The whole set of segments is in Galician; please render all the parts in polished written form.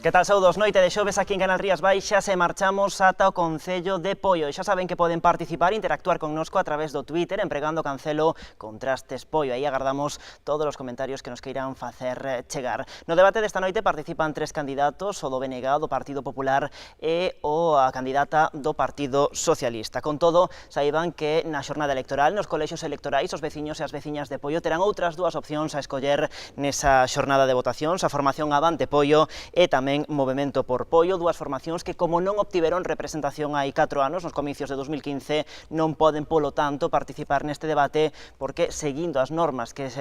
Que tal, saudos? Noite de xoves aquí en Canal Rías Baixas e marchamos ata o Concello de Poio. E xa saben que poden participar e interactuar connosco a través do Twitter empregando Cancelo Contrastes Poio. Aí agardamos todos os comentarios que nos queiran facer chegar. No debate desta noite participan tres candidatos, o do BNG, do Partido Popular e a candidata do Partido Socialista. Con todo, saiban que na xornada electoral, nos colexios electorais, os veciños e as veciñas de Poio terán outras dúas opcións a escoller nesa xornada de votacións, a formación Avante Poio e tamén Movemento por Poio, dúas formacións que, como non obtiveron representación hai 4 anos nos comicios de 2015, non poden, polo tanto, participar neste debate porque, seguindo as normas que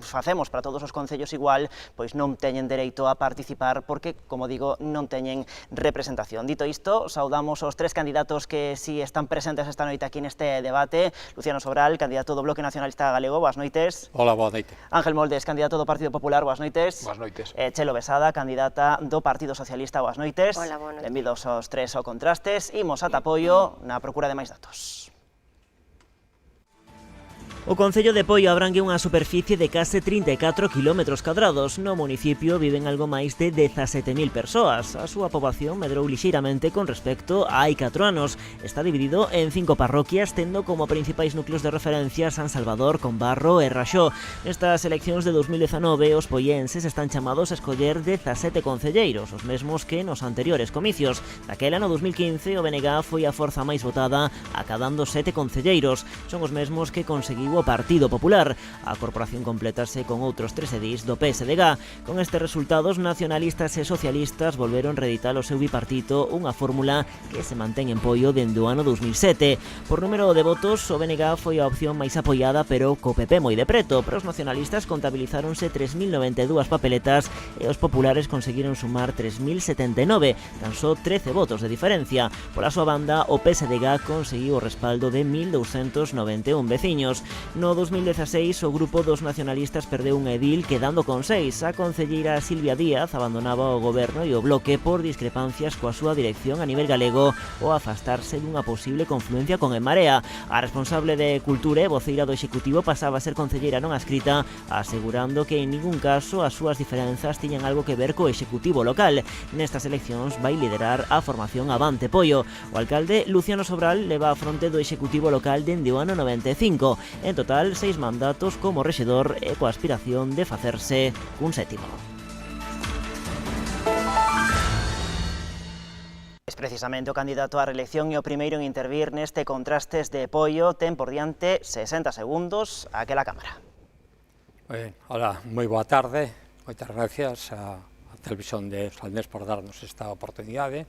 facemos para todos os concellos igual, pois non teñen dereito a participar porque, como digo, non teñen representación. Dito isto, saudamos os tres candidatos que si están presentes esta noite aquí neste debate. Luciano Sobral, candidato do Bloque Nacionalista Galego, boas noites. Hola, boa noite. Ángel Moldes, candidato do Partido Popular, boas noites. Boas noites. Chelo Besada, candidata do Partido Socialista, boas noites. Hola, boa noite. Benvidos aos tres ao Contrastes. Imos ata Poio na procura de máis datos. O Concello de Poio abrangue unha superficie de case 34 km². No municipio viven algo máis de 17.000 persoas. A súa poboación medrou lixeiramente con respecto a hai 4 anos. Está dividido en 5 parroquias, tendo como principais núcleos de referencia San Salvador, Combarro e Raxó. Nestas eleccións de 2019, os poienses están chamados a escoller 17 concelleiros, os mesmos que nos anteriores comicios. Daquela, no 2015, o BNG foi a forza máis votada, acadando 7 concelleiros. Son os mesmos que conseguiu o Partido Popular. A corporación completase con outros 3 edís do PSDG. Con estes resultados, nacionalistas e socialistas volveron reeditar o seu bipartito, unha fórmula que se mantén en Poio dende o ano 2007. Por número de votos, o BNG foi a opción máis apoiada, pero co PP moi de preto. Pero os nacionalistas contabilizáronse 3.092 papeletas e os populares conseguiron sumar 3.079, tan só 13 votos de diferencia. Pola súa banda, o PSDG conseguiu o respaldo de 1.291 veciños. No 2016, o grupo dos nacionalistas perdeu un edil quedando con 6. A concelleira Silvia Díaz abandonaba o goberno e o bloque por discrepancias coa súa dirección a nivel galego ou afastarse dunha posible confluencia con En Marea. A responsable de Cultura e voceira do Executivo pasaba a ser concelleira non adscrita, asegurando que en ningún caso as súas diferenzas tiñan algo que ver co Executivo local. Nestas eleccións vai liderar a formación Avante Poio. O alcalde Luciano Sobral leva a fronte do Executivo local dende o ano 95. En total, 6 mandatos como rexedor e coa aspiración de facerse un sétimo. Es precisamente o candidato á reelección e o primeiro en intervir neste Contrastes de Poio. Ten por diante 60 segundos aquela cámara. Hola, moi boa tarde. Moitas gracias a Televisión de Salnés por darnos esta oportunidade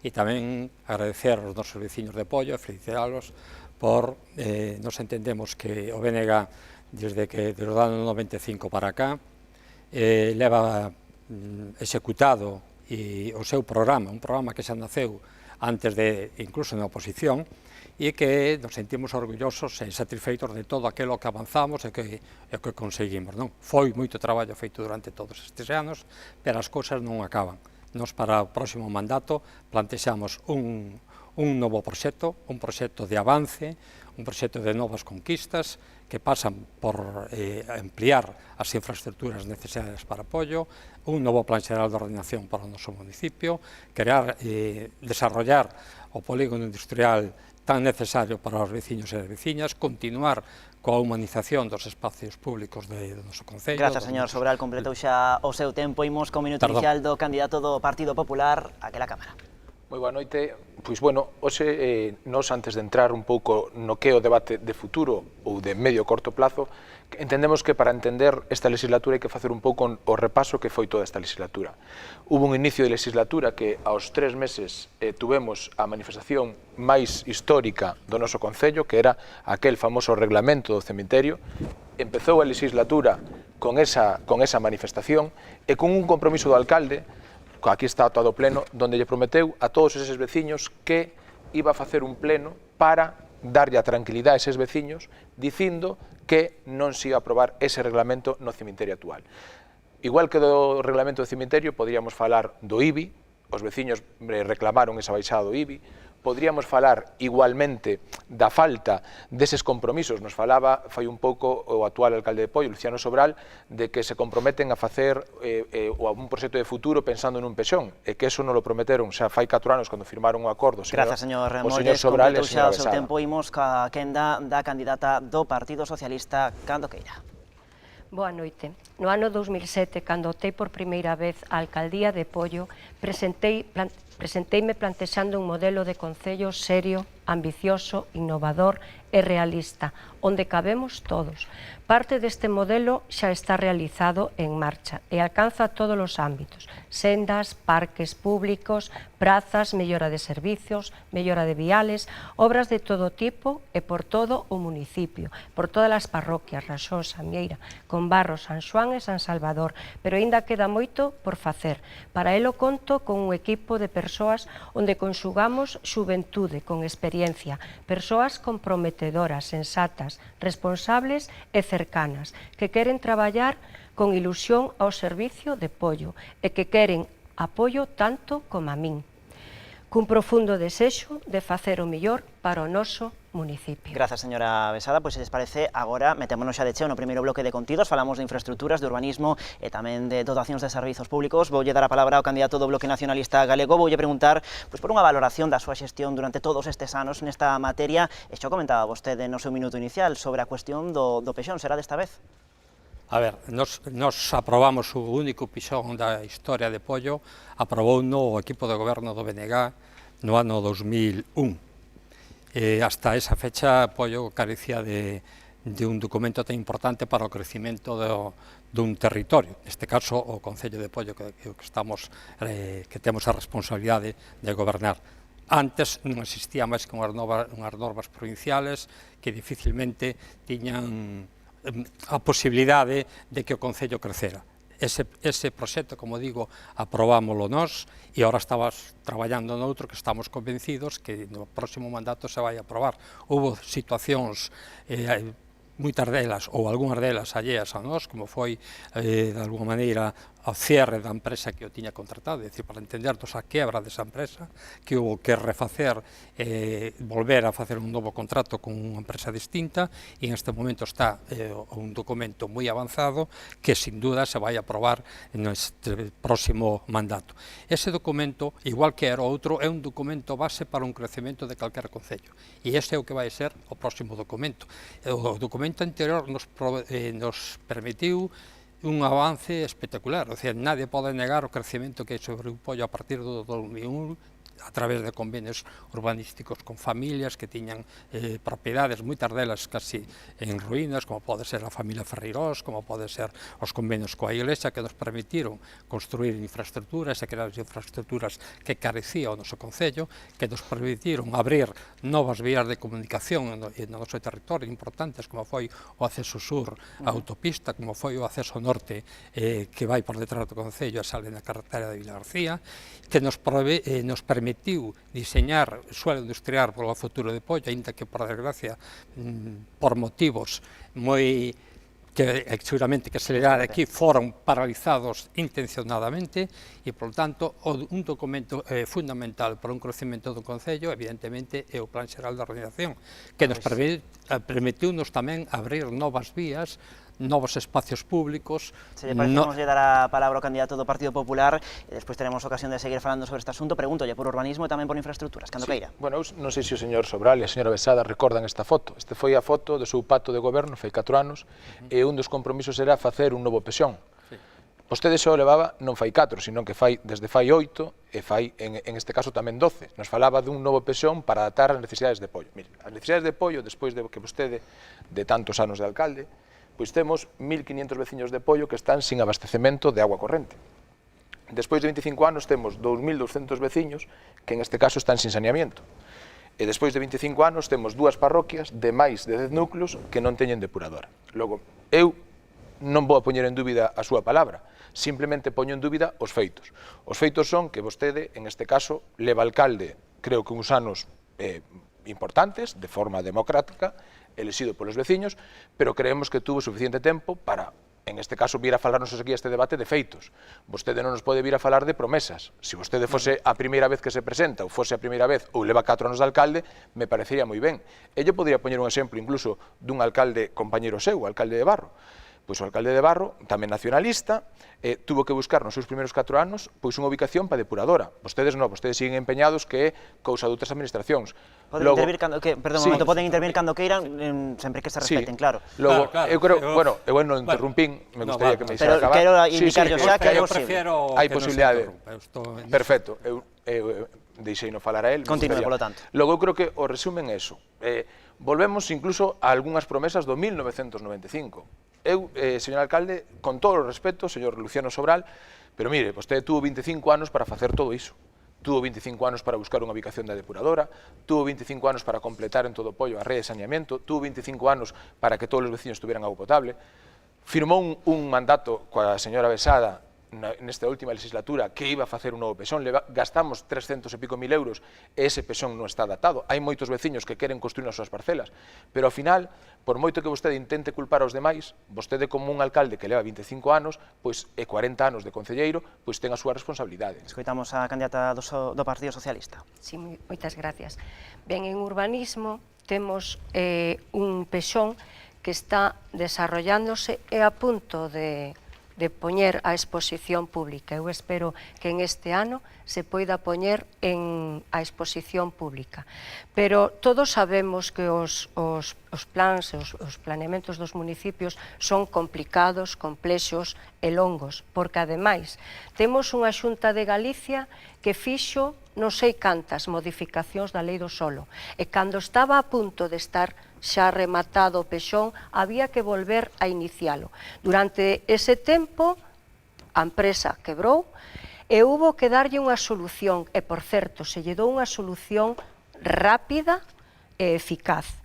e tamén agradecer aos nosos veciños de Poio e felicitalos por, nos entendemos que o BNG desde o ano 95 para cá leva executado o seu programa, un programa que xa naceu antes de, incluso na oposición, e que nos sentimos orgullosos e satisfeitos de todo aquilo que avanzamos e que conseguimos. Foi moito traballo feito durante todos estes anos, pero as cousas non acaban. Nos para o próximo mandato plantexamos un novo proxecto, un proxecto de avance, un proxecto de novas conquistas que pasan por ampliar as infraestructuras necesarias para apoio, un novo plan xeral de ordenación para o noso municipio, crear e desarrollar o polígono industrial tan necesario para os veciños e as veciñas, continuar coa humanización dos espacios públicos do noso concello. Gracias, señor Sobral, completou xa o seu tempo. Imos co minuto inicial do candidato do Partido Popular, aquela cámara. Moi boa noite. Pois, bueno, hoxe, nós, antes de entrar un pouco no que é o debate de futuro ou de medio corto plazo, entendemos que para entender esta legislatura hai que facer un pouco o repaso que foi toda esta legislatura. Hubo un inicio de legislatura que aos 3 meses tuvemos a manifestación máis histórica do noso concello, que era aquel famoso reglamento do cemiterio. Empezou a legislatura con esa manifestación e con un compromiso do alcalde, aquí está todo o pleno, donde lle prometeu a todos eses veciños que iba a facer un pleno para darlle a tranquilidade a eses veciños, dicindo que non se iba a aprobar ese reglamento no cemiterio actual. Igual que do reglamento do cemiterio, podríamos falar do IBI, os veciños reclamaron esa baixada do IBI, Poderíamos falar igualmente da falta deses compromisos. Nos falaba fai un pouco o actual alcalde de Poio, Luciano Sobral, de que se comprometen a facer un proxecto de futuro pensando nun pexón, e que eso non lo prometeron xa fai 4 anos cando firmaron o acordo o Grazas, señor señor Sobral e a señora o seu Besada. tempo. Imos ca quenda da candidata do Partido Socialista, cando queira. Boa noite. No ano 2007, cando optei por primeira vez á alcaldía de Poio, presenteime plantexando un modelo de concello serio, ambicioso, innovador e realista, onde cabemos todos. Parte deste modelo xa está realizado en marcha e alcanza todos os ámbitos: sendas, parques públicos, prazas, mellora de servicios, mellora de viales, obras de todo tipo e por todo o municipio, por todas as parroquias, Raxosa, Mieira, Conbarro, San Xoán e San Salvador, pero aínda queda moito por facer. Para elo conto con un equipo de persoas onde conxugamos xuventude con experiencia, persoas comprometedoras, sensatas, responsables e cercanas, que queren traballar con ilusión ao servicio de Poio e que queren apoio tanto como a min, cun profundo desexo de facer o mellor para o noso municipio. Grazas, señora Besada. Pois, se les parece, agora metémonos xa de cheo no primeiro bloque de contidos. Falamos de infraestructuras, de urbanismo e tamén de dotacións de servizos públicos. Voulle dar a palabra ao candidato do Bloque Nacionalista Galego. Voulle preguntar por unha valoración da súa xestión durante todos estes anos nesta materia. E xa comentaba vostede no seu minuto inicial sobre a cuestión do pexón. Será desta vez? A ver, nos aprobamos o único pixón da historia de Poio, aprobou o equipo de goberno do BNG no ano 2001. Hasta esa fecha, Poio carecía de un documento tan importante para o crecimento dun territorio. Neste caso, o Concello de Poio, que temos a responsabilidade de gobernar. Antes non existía máis que unhas normas provinciales que dificilmente tiñan a posibilidade de que o Concello crecera. Ese proxecto, como digo, aprobámolo nós e agora estamos traballando noutro que estamos convencidos que no próximo mandato se vai aprobar. Houve situacións, moitas delas, ou algunhas delas alleas a nós, como foi, de alguma maneira, ao cierre da empresa que o tiña contratado, é dicir, para entendernos a quebra desa empresa, que houve que refacer, volver a facer un novo contrato con unha empresa distinta, e en este momento está un documento moi avanzado que, sin duda, se vai aprobar neste próximo mandato. Ese documento, igual que era outro, é un documento base para un crecemento de calquer concello, e ese é o que vai ser o próximo documento. O documento anterior nos permitiu un avance espectacular, o sea, nadie pode negar o crecemento que sobre o Poio a partir do 2001 a través de convenios urbanísticos con familias que tiñan propiedades, moitas delas casi en ruínas, como pode ser a familia Ferreirós, como pode ser os convenios coa Iglesia, que nos permitiron construir infraestructuras e crear infraestructuras que carecía o noso Concello, que nos permitiron abrir novas vías de comunicación no noso territorio importantes, como foi o acceso sur á autopista, como foi o acceso norte que vai por detrás do Concello e sale na carretera de Vila García, que nos permitiu diseñar suelo industrial polo futuro de Poio, aínda que, por desgracia, por motivos moi que seguramente que se le dá aquí foron paralizados intencionadamente e, por tanto, un documento fundamental para un crecemento do Concello, evidentemente, é o Plan Xeral de Organización, que nos permitiu-nos tamén abrir novas vías, novos espacios públicos. Se lle parece, vamos a dar a palabra ao candidato do Partido Popular e despois teremos ocasión de seguir falando sobre este asunto. Pregúntolle por urbanismo e tamén por infraestructuras, cando queira. Bueno, non sei se o señor Sobral e a señora Besada recordan esta foto. Este foi a foto do seu pacto de goberno, fai 4 anos, e un dos compromisos era facer un novo pexón. Vostede só levaba non fai 4, sino que fai desde fai 8 e fai, en este caso, tamén 12. Nos falaba dun novo pexón para adaptar as necesidades de Poio. Mire, as necesidades de Poio, despois de que vostede, de tantos anos de alcalde, pois temos 1.500 veciños de Poio que están sin abastecemento de agua corrente. Despois de 25 anos temos 2.200 veciños que en este caso están sin saneamiento. E despois de 25 anos temos 2 parroquias de máis de 10 núcleos que non teñen depuradora. Logo, eu non vou a poñer en dúbida a súa palabra, simplemente poño en dúbida os feitos. Os feitos son que vostede, en este caso, leva alcalde, creo que uns anos importantes, de forma democrática, elexido polos veciños, pero creemos que tuvo suficiente tempo para en este caso, vir a falarnos aquí este debate de feitos. Vostede non nos pode vir a falar de promesas. Se vostede fose a primeira vez que se presenta, ou fose a primeira vez, ou leva 4 anos de alcalde, me parecería moi ben. Ello podría poñer un exemplo incluso dun alcalde compañero seu, o alcalde de Barro. Pois o alcalde de Barro, tamén nacionalista, tuvo que buscar nos seus primeiros 4 anos pois unha ubicación para depuradora. Vostedes non, vostedes siguen empeñados que é cousa de outras administracións. Poden intervir cando que, perdón, un momento, poden intervir cando queiran, sempre que se respeten, claro. Logo, eu creo, bueno, eu non interrumpín, me gustaría que me deixara acabar. Pero quero indicar xa que é posible. Hai posibilidade. Perfecto, eu deixeino falar a él. Continúe, polo tanto. Logo, eu creo que o resumen é eso. Volvemos incluso a algunhas promesas do 1995. Eu, señor alcalde, con todo o respeto, señor Luciano Sobral, pero mire, vostede tuvo 25 anos para facer todo iso. Tuvo 25 anos para buscar unha ubicación da depuradora, tuvo 25 anos para completar en todo o pollo a rede de saneamento, tuvo 25 anos para que todos os veciños tuveran auga potable, firmou un mandato coa señora Besada nesta última legislatura que iba a facer un novo pexón, gastamos 300 e pico mil euros e ese pexón non está datado. Hai moitos veciños que queren construir nas súas parcelas, pero ao final, por moito que vostede intente culpar aos demais, vostede como un alcalde que leva 25 anos pois, e 40 anos de concelleiro, pois ten a súa responsabilidade. Escoitamos a candidata do Partido Socialista. Sí, moitas gracias. Ben, en urbanismo temos un pexón que está desarrollándose e a punto de poñer a exposición pública. Eu espero que en este ano se poida poñer a exposición pública. Pero todos sabemos que os plans, os planeamentos dos municipios son complicados, complexos e longos, porque ademais temos unha Xunta de Galicia que fixo non sei cantas modificacións da lei do solo, e cando estaba a punto de estar xa rematado o pexón, había que volver a inicialo. Durante ese tempo, a empresa quebrou e hubo que darlle unha solución, e por certo, se lle dou unha solución rápida e eficaz.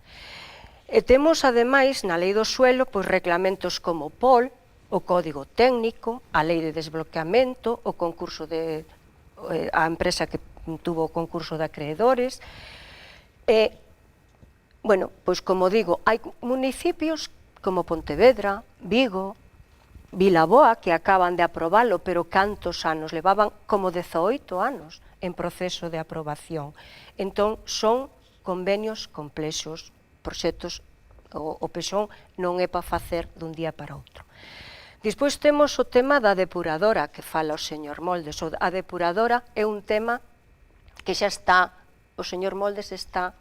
E temos, ademais, na lei do suelo, pois reglamentos como o POL, o Código Técnico, a lei de desbloqueamento, o concurso de a empresa que tuvo o concurso de acreedores, e bueno, pois como digo, hai municipios como Pontevedra, Vigo, Vilaboa, que acaban de aprobalo, pero cantos anos, levaban como 18 anos en proceso de aprobación. Entón, son convenios complexos, proxectos, o pexón non é para facer dun día para outro. Despois temos o tema da depuradora, que fala o señor Moldes. A depuradora é un tema que xa está, o señor Moldes está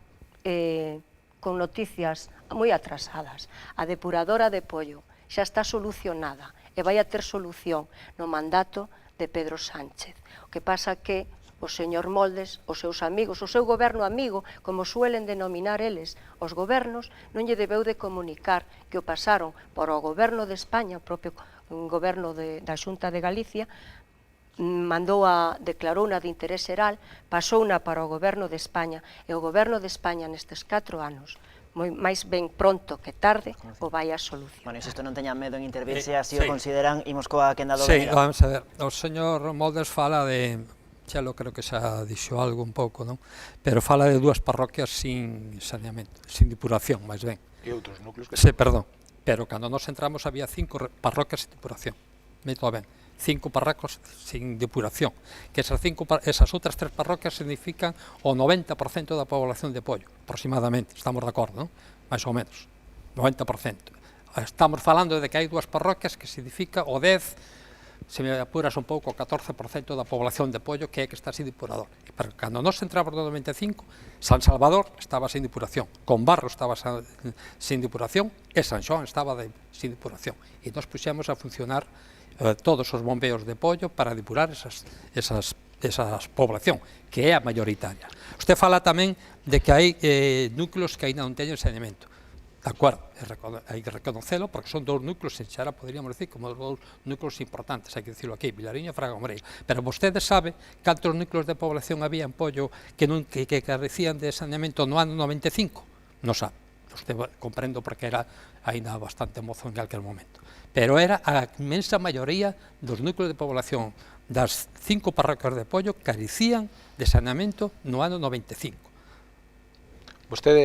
con noticias moi atrasadas. A depuradora de Pollo xa está solucionada e vai a ter solución no mandato de Pedro Sánchez. O que pasa que o señor Moldes, os seus amigos, o seu goberno amigo, como suelen denominar eles os gobernos, non lle debeu de comunicar que o pasaron por o goberno de España, o propio goberno da Xunta de Galicia, mandou declarou unha de interés xeral, pasou unha para o goberno de España, e o goberno de España nestes 4 anos, máis ben pronto que tarde, o vai a solución. Bueno, e se isto non teñan medo en intervirse, así o consideran, imos coa quenda do Benega. Sí, vamos a ver, o señor Moldes fala de, xa lo creo que xa dixo algo un pouco, non? Pero fala de 2 parroquias sin saneamento, sin depuración, máis ben. E outros núcleos que... Sí, perdón, pero cando nos entramos había 5 parroquias sin depuración, mito ben. 5 parroquias sin depuración, que esas outras 3 parroquias significan o 90% da población de Pollo, aproximadamente, estamos de acordo, non? Mais ou menos, 90%. Estamos falando de que hai 2 parroquias que significa o 10, se me apuras un pouco, o 14% da población de Pollo que é que está sin depurador. Pero cando nos entramos no 95, San Salvador estaba sin depuración, Conbarro estaba sin depuración e San Xoán estaba sin depuración. E nos puxemos a funcionar todos os bombeos de Pollo para depurar esa población, que é a mayoritaria. Usted fala tamén de que hai núcleos que ainda non teñen saneamento. De acordo, hai que reconocelo, porque son 2 núcleos, e xa poderíamos decir, como 2 núcleos importantes, hai que dicirlo aquí, Vilariño e Fraga Moreira. Pero vostede sabe cantos núcleos de población había en Pollo que carecían de saneamento no ano 95? Non sabe. Usted comprendo porque era ainda bastante mozo en calquer momento. Pero era a inmensa maioría dos núcleos de población das 5 parroquias de Pollo carecían de saneamento no ano 95.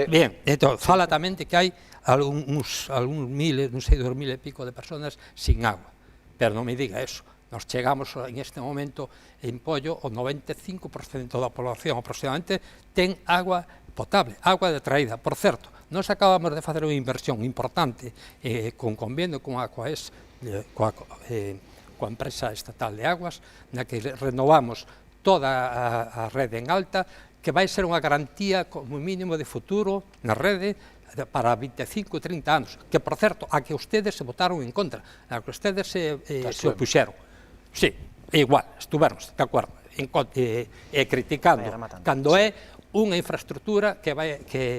Bien, entón, fala tamén de que hai algúns miles, non sei, 2000 e pico de personas sin agua, pero non me diga eso. Nos chegamos en este momento en Pollo, o 95% da población aproximadamente ten agua potable, agua de traída. Por certo, nos acabamos de facer unha inversión importante con convenio con Aquaes, coa empresa estatal de aguas, na que renovamos toda a rede en alta, que vai ser unha garantía como mínimo de futuro na rede para 25 e 30 anos, que, por certo, a que ustedes se votaron en contra, a que ustedes se opuxeron. Sí, igual, estuveron, de acordo, criticando, cando é unha infraestructura que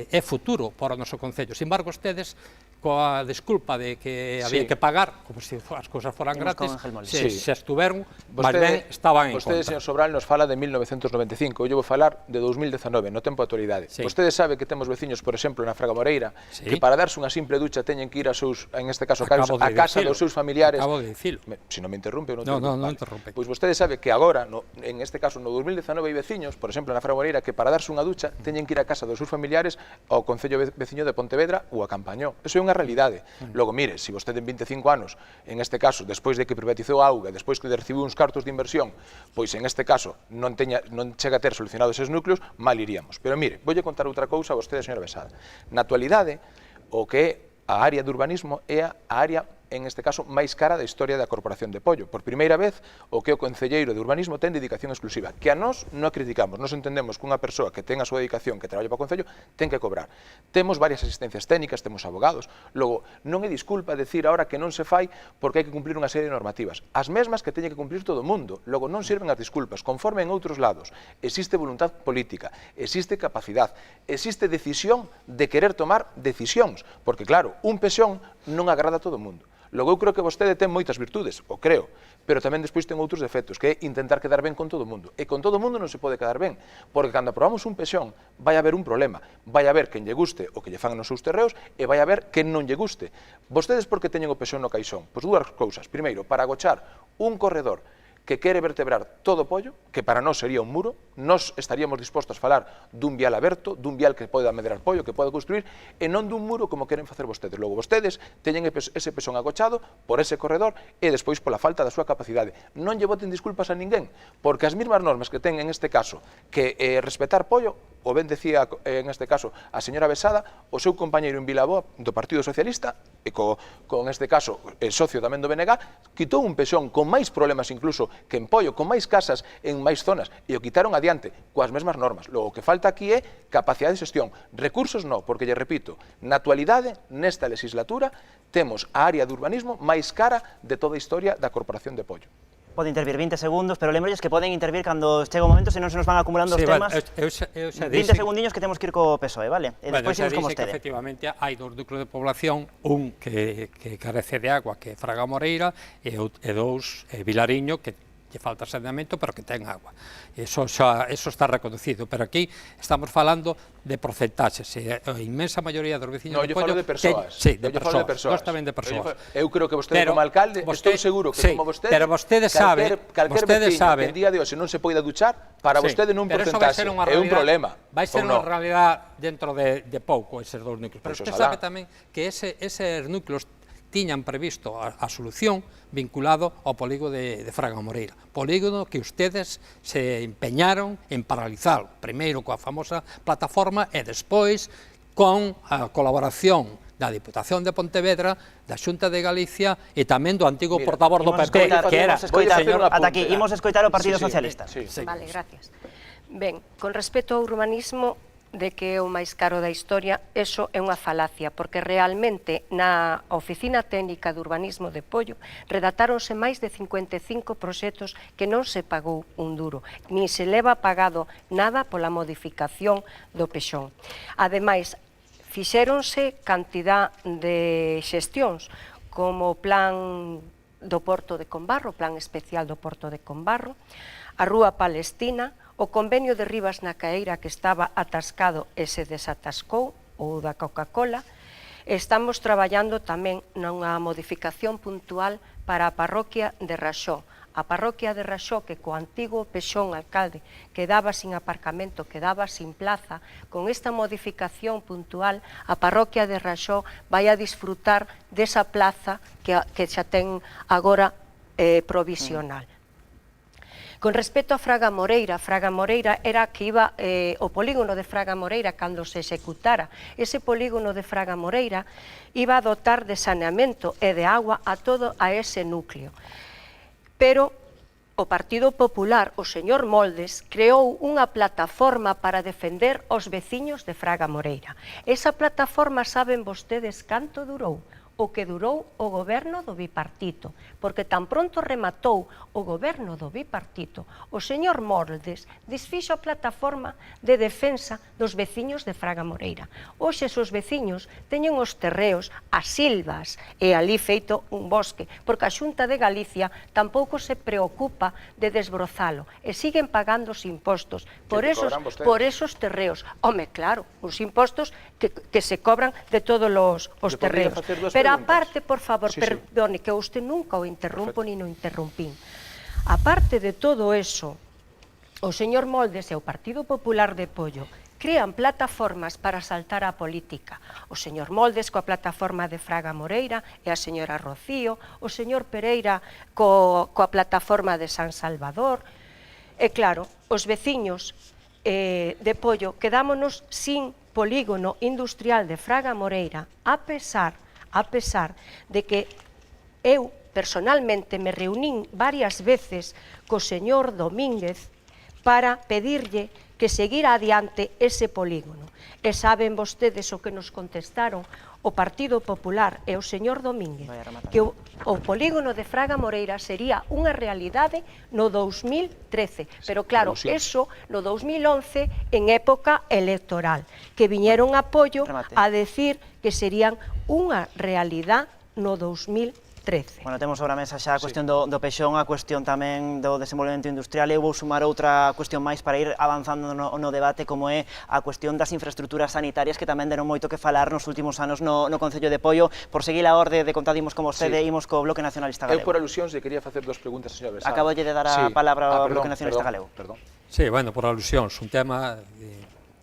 é futuro para o noso concello. Sin embargo, ustedes, coa desculpa de que había que pagar, como se as cousas foran gratis, se estuveron, mas ben estaban en contra. Vostede, señor Sobral, nos fala de 1995, eu vou falar de 2019, no tempo de actualidade. Vostede sabe que temos veciños, por exemplo, na Fraga Moreira, que para darse unha simple ducha teñen que ir a seus, en este caso, a casa dos seus familiares. Acabo de dicilo. Se non me interrumpe, non interrumpe. Pois vostede sabe que agora, en este caso, no 2019, hai veciños, por exemplo, na Fraga Moreira, que para darse unha ducha teñen que ir a casa dos seus familiares ao Concello veciño de Pontevedra ou a Campañó. Eso é unha realidade. Logo, mire, se vostede en 25 anos, en este caso, despois de que privatizou a auga, despois que recibiu uns cartos de inversión, pois en este caso non chega a ter solucionados eses núcleos, mal iríamos. Pero mire, voulle contar outra cousa a vostede, señora Besada. Na actualidade, o que é a área de urbanismo é a área, en este caso, máis cara da historia da Corporación de Pollo. Por primeira vez, o que o concelleiro de urbanismo ten dedicación exclusiva, que a nós non criticamos, nos entendemos que unha persoa que ten a súa dedicación, que traballa para o concello, ten que cobrar. Temos varias asistencias técnicas, temos abogados, logo, non é disculpa decir ahora que non se fai porque hai que cumplir unha serie de normativas, as mesmas que teñe que cumplir todo o mundo, logo non sirven as disculpas, conforme en outros lados, existe voluntad política, existe capacidade, existe decisión de querer tomar decisións, porque claro, un pexón non agrada a todo o mundo. Logo, eu creo que vostede ten moitas virtudes, o creo, pero tamén despois ten outros defectos, que é intentar quedar ben con todo o mundo. E con todo o mundo non se pode quedar ben, porque cando aprobamos un pexón, vai haber un problema, vai haber quen lle guste o que lle fan nos seus terreos, e vai haber quen non lle guste. Vostedes por que teñen o pexón no caixón? Pois dúas cousas. Primeiro, para agochar un corredor que quere vertebrar todo o Pollo, que para nós sería un muro, nós estaríamos dispostos a falar dun vial aberto, dun vial que pode medrar Pollo, que pode construir, e non dun muro como queren facer vostedes. Logo, vostedes teñen ese pexón agochado por ese corredor e despois pola falta da súa capacidade. Non lle boten disculpas a ninguén, porque as mesmas normas que ten en este caso que respetar Pollo, o ben decía en este caso a señora Besada, o seu compañeiro en Vilaboa do Partido Socialista, e con este caso socio tamén do BNG, quitou un pexón con máis problemas incluso que en Pollo, con máis casas en máis zonas, e o quitaron adiante coas mesmas normas. Logo, o que falta aquí é capacidade de xestión. Recursos non, porque, lle repito, na actualidade, nesta legislatura, temos a área de urbanismo máis cara de toda a historia da Corporación de Pollo. Pode intervir 20 segundos, pero lembrolles que poden intervir cando chega o momento, senón se nos van acumulando os temas. 20 segundiños que temos que ir co PSOE, vale? E despois imos con vostede. Efectivamente, hai dos núcleos de población, un que carece de agua, que é Fraga Moreira, e dous, Vilariño, que lle falta saneamento, pero que ten agua. Eso está reconocido, pero aquí estamos falando de porcentaxes. A inmensa maioría dos veciños de Pollo... Non, eu falo de persoas. Sí, de persoas. Nós tamén de persoas. Eu creo que vostede como alcalde, estou seguro que como vostede... Pero vostede sabe... Calquer veciño que en día de hoxe non se poida duchar, para vostede nun porcentaxe é un problema. Vai ser unha realidade dentro de pouco, eses dous núcleos. Pero vostede sabe tamén que eses núcleos tiñan previsto a solución vinculado ao polígono de Fraga Moreira. Polígono que ustedes se empeñaron en paralizar, primeiro coa famosa plataforma e despois con a colaboración da Diputación de Pontevedra, da Xunta de Galicia e tamén do antigo portavoz do PP, que era... Ata aquí, imos escoitar o Partido Socialista. Vale, gracias. Ben, con respecto ao urbanismo, de que é o máis caro da historia, eso é unha falacia, porque realmente na Oficina Técnica de Urbanismo de Pollo redactáronse máis de 55 proxectos que non se pagou un duro, nin se leva pagado nada pola modificación do pexón. Ademais, fixéronse cantidad de xestións, como o plan do Porto de Combarro, o plan especial do Porto de Combarro, a Rúa Palestina, o convenio de Rivas na Caeira que estaba atascado e se desatascou, ou da Coca-Cola. Estamos traballando tamén nunha modificación puntual para a parroquia de Raxó, a parroquia de Raxó, que co antigo Pexón alcalde quedaba sin aparcamento, quedaba sin plaza, con esta modificación puntual, a parroquia de Raxó vai a disfrutar desa plaza que xa ten agora provisional. Con respecto a Fraga Moreira era que iba o polígono de Fraga Moreira cando se executara. Ese polígono de Fraga Moreira iba a dotar de saneamento e de agua a todo a ese núcleo. Pero o Partido Popular, o señor Moldes, creou unha plataforma para defender os veciños de Fraga Moreira. Esa plataforma, saben vostedes canto durou? O que durou o goberno do bipartito, porque tan pronto rematou o goberno do bipartito, o señor Moldes desfixo a plataforma de defensa dos veciños de Fraga Moreira. Hoxe os veciños teñen os terreos, as silvas, e ali feito un bosque, porque a Xunta de Galicia tampouco se preocupa de desbrozalo, e siguen pagando os impostos por esos terreos. Home, claro, os impostos que se cobran de todos os terreos. Pero aparte, por favor, perdone, que usted nunca o interrumpo ni no interrumpín. Aparte de todo eso, o señor Moldes e o Partido Popular de Pollo crean plataformas para saltar a política. O señor Moldes coa plataforma de Fraga Moreira e a señora Rocío, o señor Pereira coa plataforma de San Salvador. E claro, os veciños de Pollo quedámonos sin polígono industrial de Fraga Moreira, a pesar de que eu personalmente me reunín varias veces co señor Domínguez para pedirlle que seguira adiante ese polígono. E saben vostedes o que nos contestaron o Partido Popular e o señor Domínguez, que o polígono de Fraga Moreira sería unha realidade no 2013, pero claro, eso no 2011 en época electoral, que viñeron apoio a decir que serían unha realidade no 2013. Bueno, temos sobre a mesa xa a cuestión do Pexón, a cuestión tamén do desenvolvemento industrial. Eu vou sumar outra cuestión máis para ir avanzando no debate, como é a cuestión das infraestructuras sanitarias, que tamén deron moito que falar nos últimos anos no Concello de Pollo. Por seguir a orde de contar, imos como vostede, imos co Bloque Nacionalista Galego. Eu por alusións lle quería facer dos preguntas, señor Besado. Acabolle de dar a palabra ao Bloque Nacionalista Galego. Sí, bueno, por alusións, un tema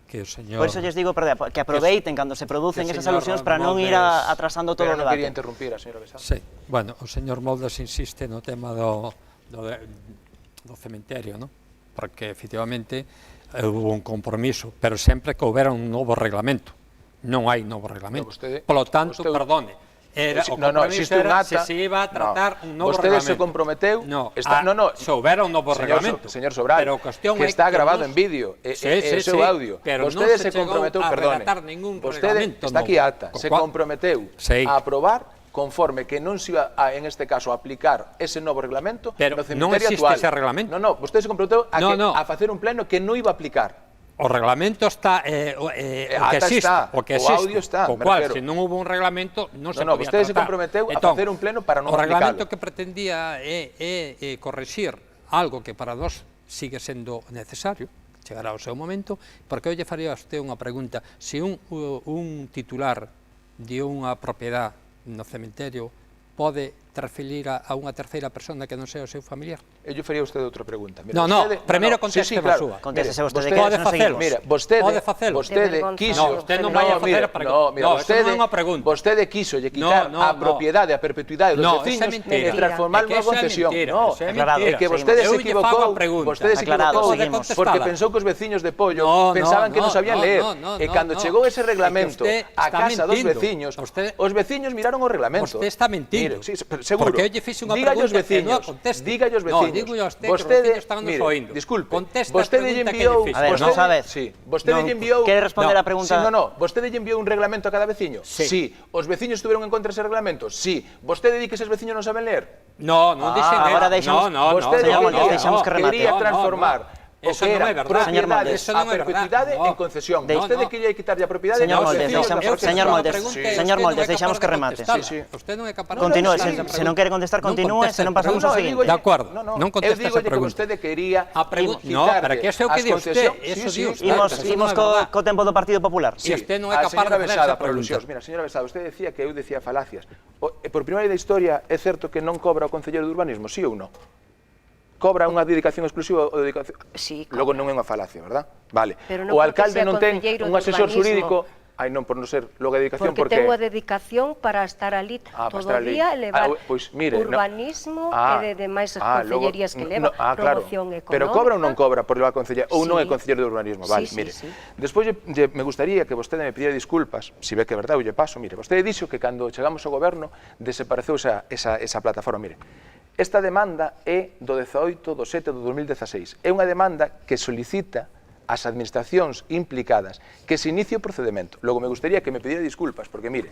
que o señor... Por iso lles digo, que aproveiten cando se producen esas alusións para non ir atrasando todo o debate. Pero non quería interrumpir a señora Besado. Sí, bueno, o señor Moldes insiste no tema do cementerio, non? Porque, efectivamente, houve un compromiso, pero sempre que houbera un novo reglamento. Non hai novo reglamento. Polo tanto, perdone, o compromiso era se se iba a tratar un novo reglamento. Vostede se comprometeu... Se houbera un novo reglamento. Señor Sobral, que está grabado en vídeo, e o seu audio. Vostede se comprometeu, perdone, vostede está aquí alta, se comprometeu a aprobar conforme que non se iba, en este caso, a aplicar ese novo reglamento no cementerio actual. Non existe ese reglamento. Non, vostede se comprometeu a facer un pleno que non iba a aplicar. O reglamento está, o que existe, o audio está, o cual, se non houve un reglamento, non se podía tratar. Vostede se comprometeu a facer un pleno para non aplicarlo. O reglamento que pretendía é corrixir algo que para nós sigue sendo necesario, chegará o seu momento, porque eu lle faría a usted unha pregunta. Se un titular de unha propiedade no cementerio pode transferir a unha terceira persona que non sea o seu familiar? Eu lle faría a usted outra pregunta. No, primeiro conteste a súa. Conteste vostede que pode facelo. Mira, vostede quiso... No, usted non vai a facer a pregunta. No, isto non é unha pregunta. Vostede quiso lle quitar a propiedade, a perpetuidade dos veciños e transformarlo nunha concesión. No, é que vostede se equivocou, porque pensou que os veciños de Pollo pensaban que non sabían ler. E cando chegou ese reglamento a casa dos veciños, os veciños miraron o reglamento. Vostede está mentindo. Seguro. Porque eu lle fixe unha pregunta e non a conteste. Dígalle aos veciños. No, digo a usted que os veciños están nos oindo. Disculpe, conteste vostede lle enviou... A ver, non sabes. Vostede lle enviou... Quere responder a pregunta? Vostede lle enviou un reglamento a cada veciño? Sí. Os veciños estuveron en contra dese reglamento? Sí. Vostede di que eses veciños non saben ler? No, non dixen ler. Agora deixamos que remate. Quería transformar o que era propiedades a perpetuidade en concesión. Vostede quería quitarlle a propiedade Señor Moldes, deixamos que remate. Usted non é capaz de... Continúe, se non quere contestar, continúe, se non pasamos ao seguinte. De acordo, non conteste esa pregunta. Eu digo que vostede quería No, pero que eso que di usted, eso di usted. Imos co tempo do Partido Popular. Si usted non é capaz de facer esa pregunta. Mira, señora Besado, usted decía que eu decía falacias. Por primeira vez da historia, é certo que non cobra o Concelleiro de Urbanismo, sí ou non? cobra unha dedicación exclusiva ou dedicación... Sí, cobra. Logo non é unha falacia, verdad? Vale. Pero non O porque alcalde sea non ten concelleiro un de asesor urbanismo. xurídico... Ai, non, por non ser logo a dedicación, Porque ten unha dedicación para estar ali todo o día e levar urbanismo e demais concellerías que leva, promoción económica. Pero cobra ou non cobra por levar concellería, ou non é Sí. concelleiro de urbanismo, vale, Sí, mire. sí. Despois me gustaría que vostede me pidera disculpas, se ve que é verdade, eu lle paso, mire, vostede dixo que cando chegamos ao goberno desapareceu esa plataforma, mire. Esta demanda é do 18 do 7 do 2016. É unha demanda que solicita as administracións implicadas que se inicie o procedimento. Logo, me gustaría que me pediera disculpas, porque, mire,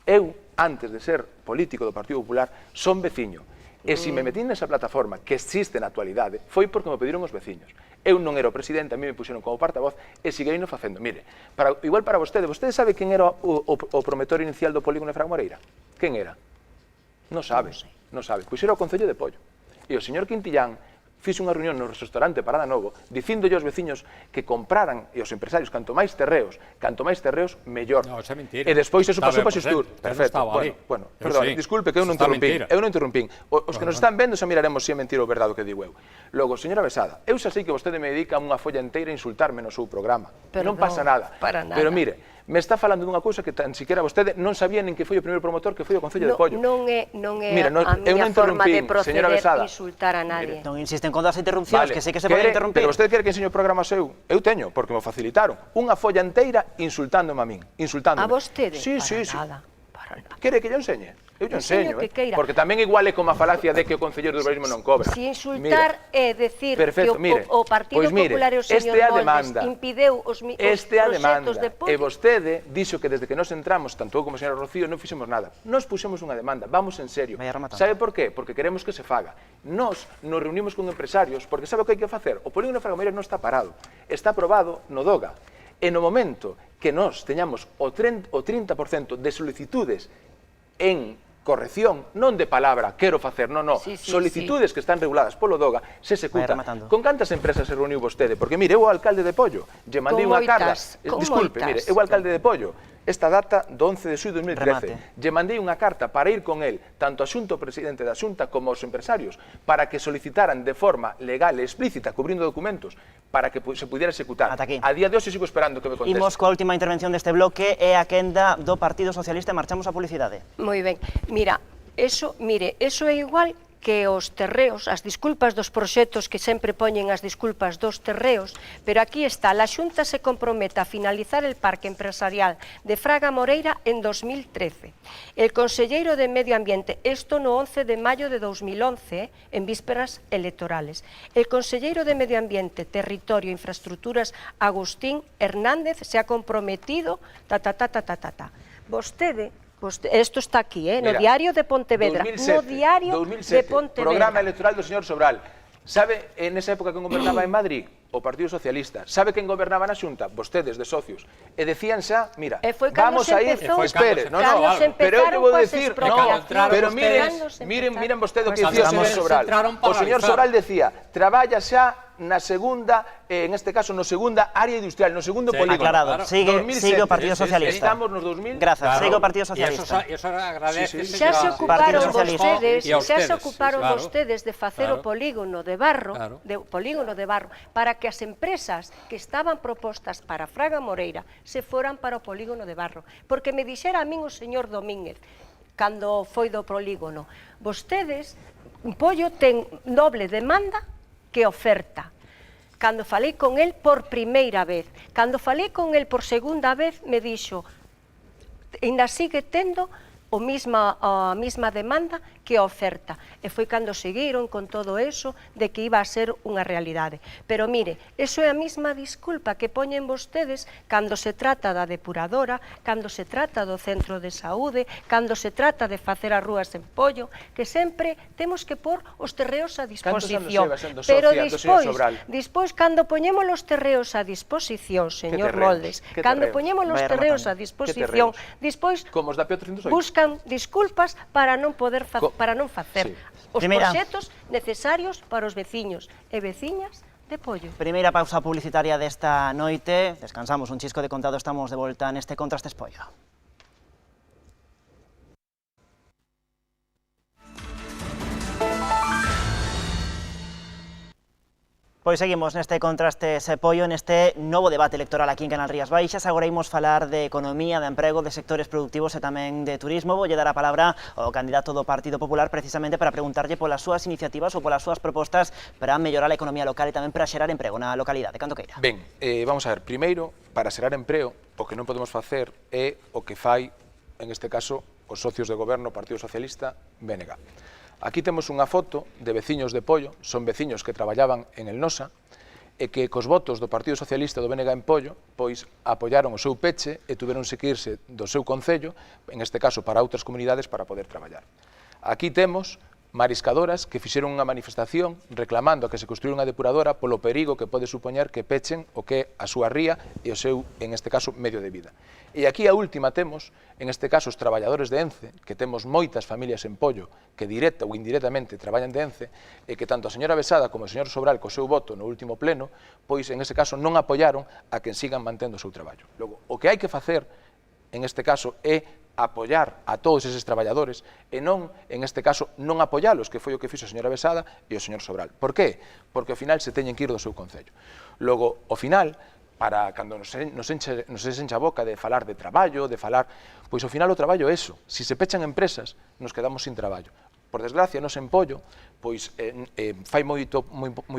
eu, antes de ser político do Partido Popular, son veciño. E se me metín nesa plataforma que existe na actualidade, foi porque me pediron os veciños. Eu non era o presidente, a mí me puxeron como portavoz e segueino facendo. Mire, igual para vostede sabe quen era o promotor inicial do polígono de Fraga Moreira? Quen era? Non sabe, non sabe. Pois era o Concello de Pollo. E o señor Quintillán fixe unha reunión no restaurante Parada Novo dicíndolle aos veciños que compraran e aos empresarios canto máis terreos, mellor. No, eso é mentira. E despois eso pasou para Xestur. Xestur. Perfecto. Bueno, perdón, sí. disculpe que eu non interrumpín. Os que nos están vendo xa miraremos se é mentira ou verdade o que digo eu. Logo, señora Besada, eu xa sei que vostede me dedica unha folla inteira a insultarme no seu programa. Non pasa nada. Para nada. Pero mire, me está falando dunha cousa que tan siquiera vostede non sabía nin que foi o primeiro promotor que foi o Concello de Pollo. Non é a miña forma de proceder insultar a nadie. Non insisten con das interrupcións, que sei que se poden interrumpir. Pero vostede quere que enseñe o programa seu? Eu teño, porque me facilitaron. Unha folla inteira insultándome a min. Insultándome. A vostede? Sí. Para nada. Quere que yo enseñe? Eu lle enseño, que queira. porque tamén igual é como a falacia de que o concelleiro de urbanismo non cobra. Si insultar é decir perfecto, que o Partido Popular e o señor Moldes impideu os proxectos de Pollo. E vostede dixo que desde que nos entramos, tanto eu como a señora Rocío, non fixemos nada. Nos puxemos unha demanda, vamos en serio. Sabe por qué? Porque queremos que se faga. Nos reunimos con empresarios, porque sabe o que hai que facer? O polígono de Fraga Moreira non está parado, está aprobado no DOGA. E no momento que nos teñamos o 30% de solicitudes en corrección, non de palabra, quero facer, non, solicitudes que están reguladas polo DOGA, se executan. Con cantas empresas se reuniu vostede? Porque, mire, eu o alcalde de Pollo, lle mandei unha carta, disculpe, mire, eu o alcalde de Pollo, esta data do 11 de xullo de 2013, lle mandei unha carta para ir con el, tanto a Xunta, o presidente da Xunta, como aos empresarios, para que solicitaran de forma legal e explícita, cubrindo documentos, para que se pudiera executar. A día de hoxe sigo esperando que me conteste. Imos coa última intervención deste bloque e a quenda do Partido Socialista e marchamos a publicidade. Moi ben. Mire, eso é igual que os terreos, as disculpas dos proxectos que sempre poñen as disculpas dos terreos, pero aquí está, a Xunta se compromete a finalizar el parque empresarial de Fraga Moreira en 2013. El conselleiro de Medio Ambiente, esto no 11 de maio de 2011, en vísperas electorales. El conselleiro de Medio Ambiente, Territorio e Infraestructuras, Agustín Hernández, se ha comprometido, Vostede, isto está aquí, no Diario de Pontevedra. 2007, no Diario de Pontevedra. Programa electoral do señor Sobral. Sabe, en esa época, quen gobernaba en Madrid? O Partido Socialista. Sabe quen gobernaba na Xunta? Vostedes, de socios. E decían xa, mira, vamos a ir... Espere, pero eu te vou decir... Pero miren vostedes o que dicía o señor Sobral. O señor Sobral decía, traballa xa na segunda, en este caso, no segunda área industrial, no segundo polígono. Aclarado, sigue o Partido Socialista. Estamos nos 2000... Grazas, sigue o Partido Socialista. E eso agradece... Xa se ocuparon vostedes de facer o polígono de Barro, para que as empresas que estaban propostas para Fraga Moreira se foran para o polígono de Barro. Porque me dixera a min o señor Domínguez, cando foi do polígono, vostedes, Pollo ten doble demanda que oferta. Cando falei con el por primeira vez, cando falei con el por segunda vez, me dixo, ainda sigue tendo a mesma demanda que a oferta. E foi cando seguiron con todo eso de que iba a ser unha realidade. Pero mire, eso é a mesma disculpa que poñen vostedes cando se trata da depuradora, cando se trata do centro de saúde, cando se trata de facer as rúas en Pollo, que sempre temos que pôr os terreos a disposición. Pero despois, cando poñemos os terreos a disposición, señor Moldes, cando poñemos os terreos a disposición, despois buscan disculpas para non facer os proxectos necesarios para os veciños e veciñas de Pollo. Primeira pausa publicitaria desta noite, descansamos un chisco de contado, estamos de volta neste Contrastes Pollo. Pois seguimos neste Contrastes e Pollo, neste novo debate electoral aquí en Canal Rías Baixas. Agora imos falar de economía, de emprego, de sectores productivos e tamén de turismo. Voulle dar a palabra ao candidato do Partido Popular precisamente para preguntarlle polas súas iniciativas ou polas súas propostas para mellorar a economía local e tamén para xerar emprego na localidade. Cando queira. Ben, vamos a ver, primeiro, para xerar emprego, o que non podemos facer é o que fai, en este caso, os socios de goberno, Partido Socialista, BNG. Aquí temos unha foto de veciños de Pollo, son veciños que traballaban en el Nosa, e que cos votos do Partido Socialista do BNG en Pollo, pois apoyaron o seu peche e tuveronse que irse do seu concello, en este caso para outras comunidades, para poder traballar. Aquí temos mariscadoras que fixeron unha manifestación reclamando a que se construíra unha depuradora polo perigo que pode supoñer que pechen o que é a súa ría e o seu, en este caso, medio de vida. E aquí a última temos, en este caso, os traballadores de ENCE, que temos moitas familias en Pollo que directa ou indirectamente traballan de ENCE, e que tanto a señora Besada como o señor Sobral co seu voto no último pleno, pois en ese caso non apoyaron a que sigan mantendo o seu traballo. Logo, o que hai que facer, en este caso, é apoiar a todos eses traballadores e non, en este caso, non apoialos, que foi o que fixo a señora Besada e o señor Sobral. Por qué? Porque ao final se teñen que ir do seu concello. Logo, ao final, para cando nos enche a boca de falar de traballo, de falar, pois ao final o traballo é eso. Si se pechan empresas, nos quedamos sin traballo. Por desgracia, nos en Pollo, pois fai moi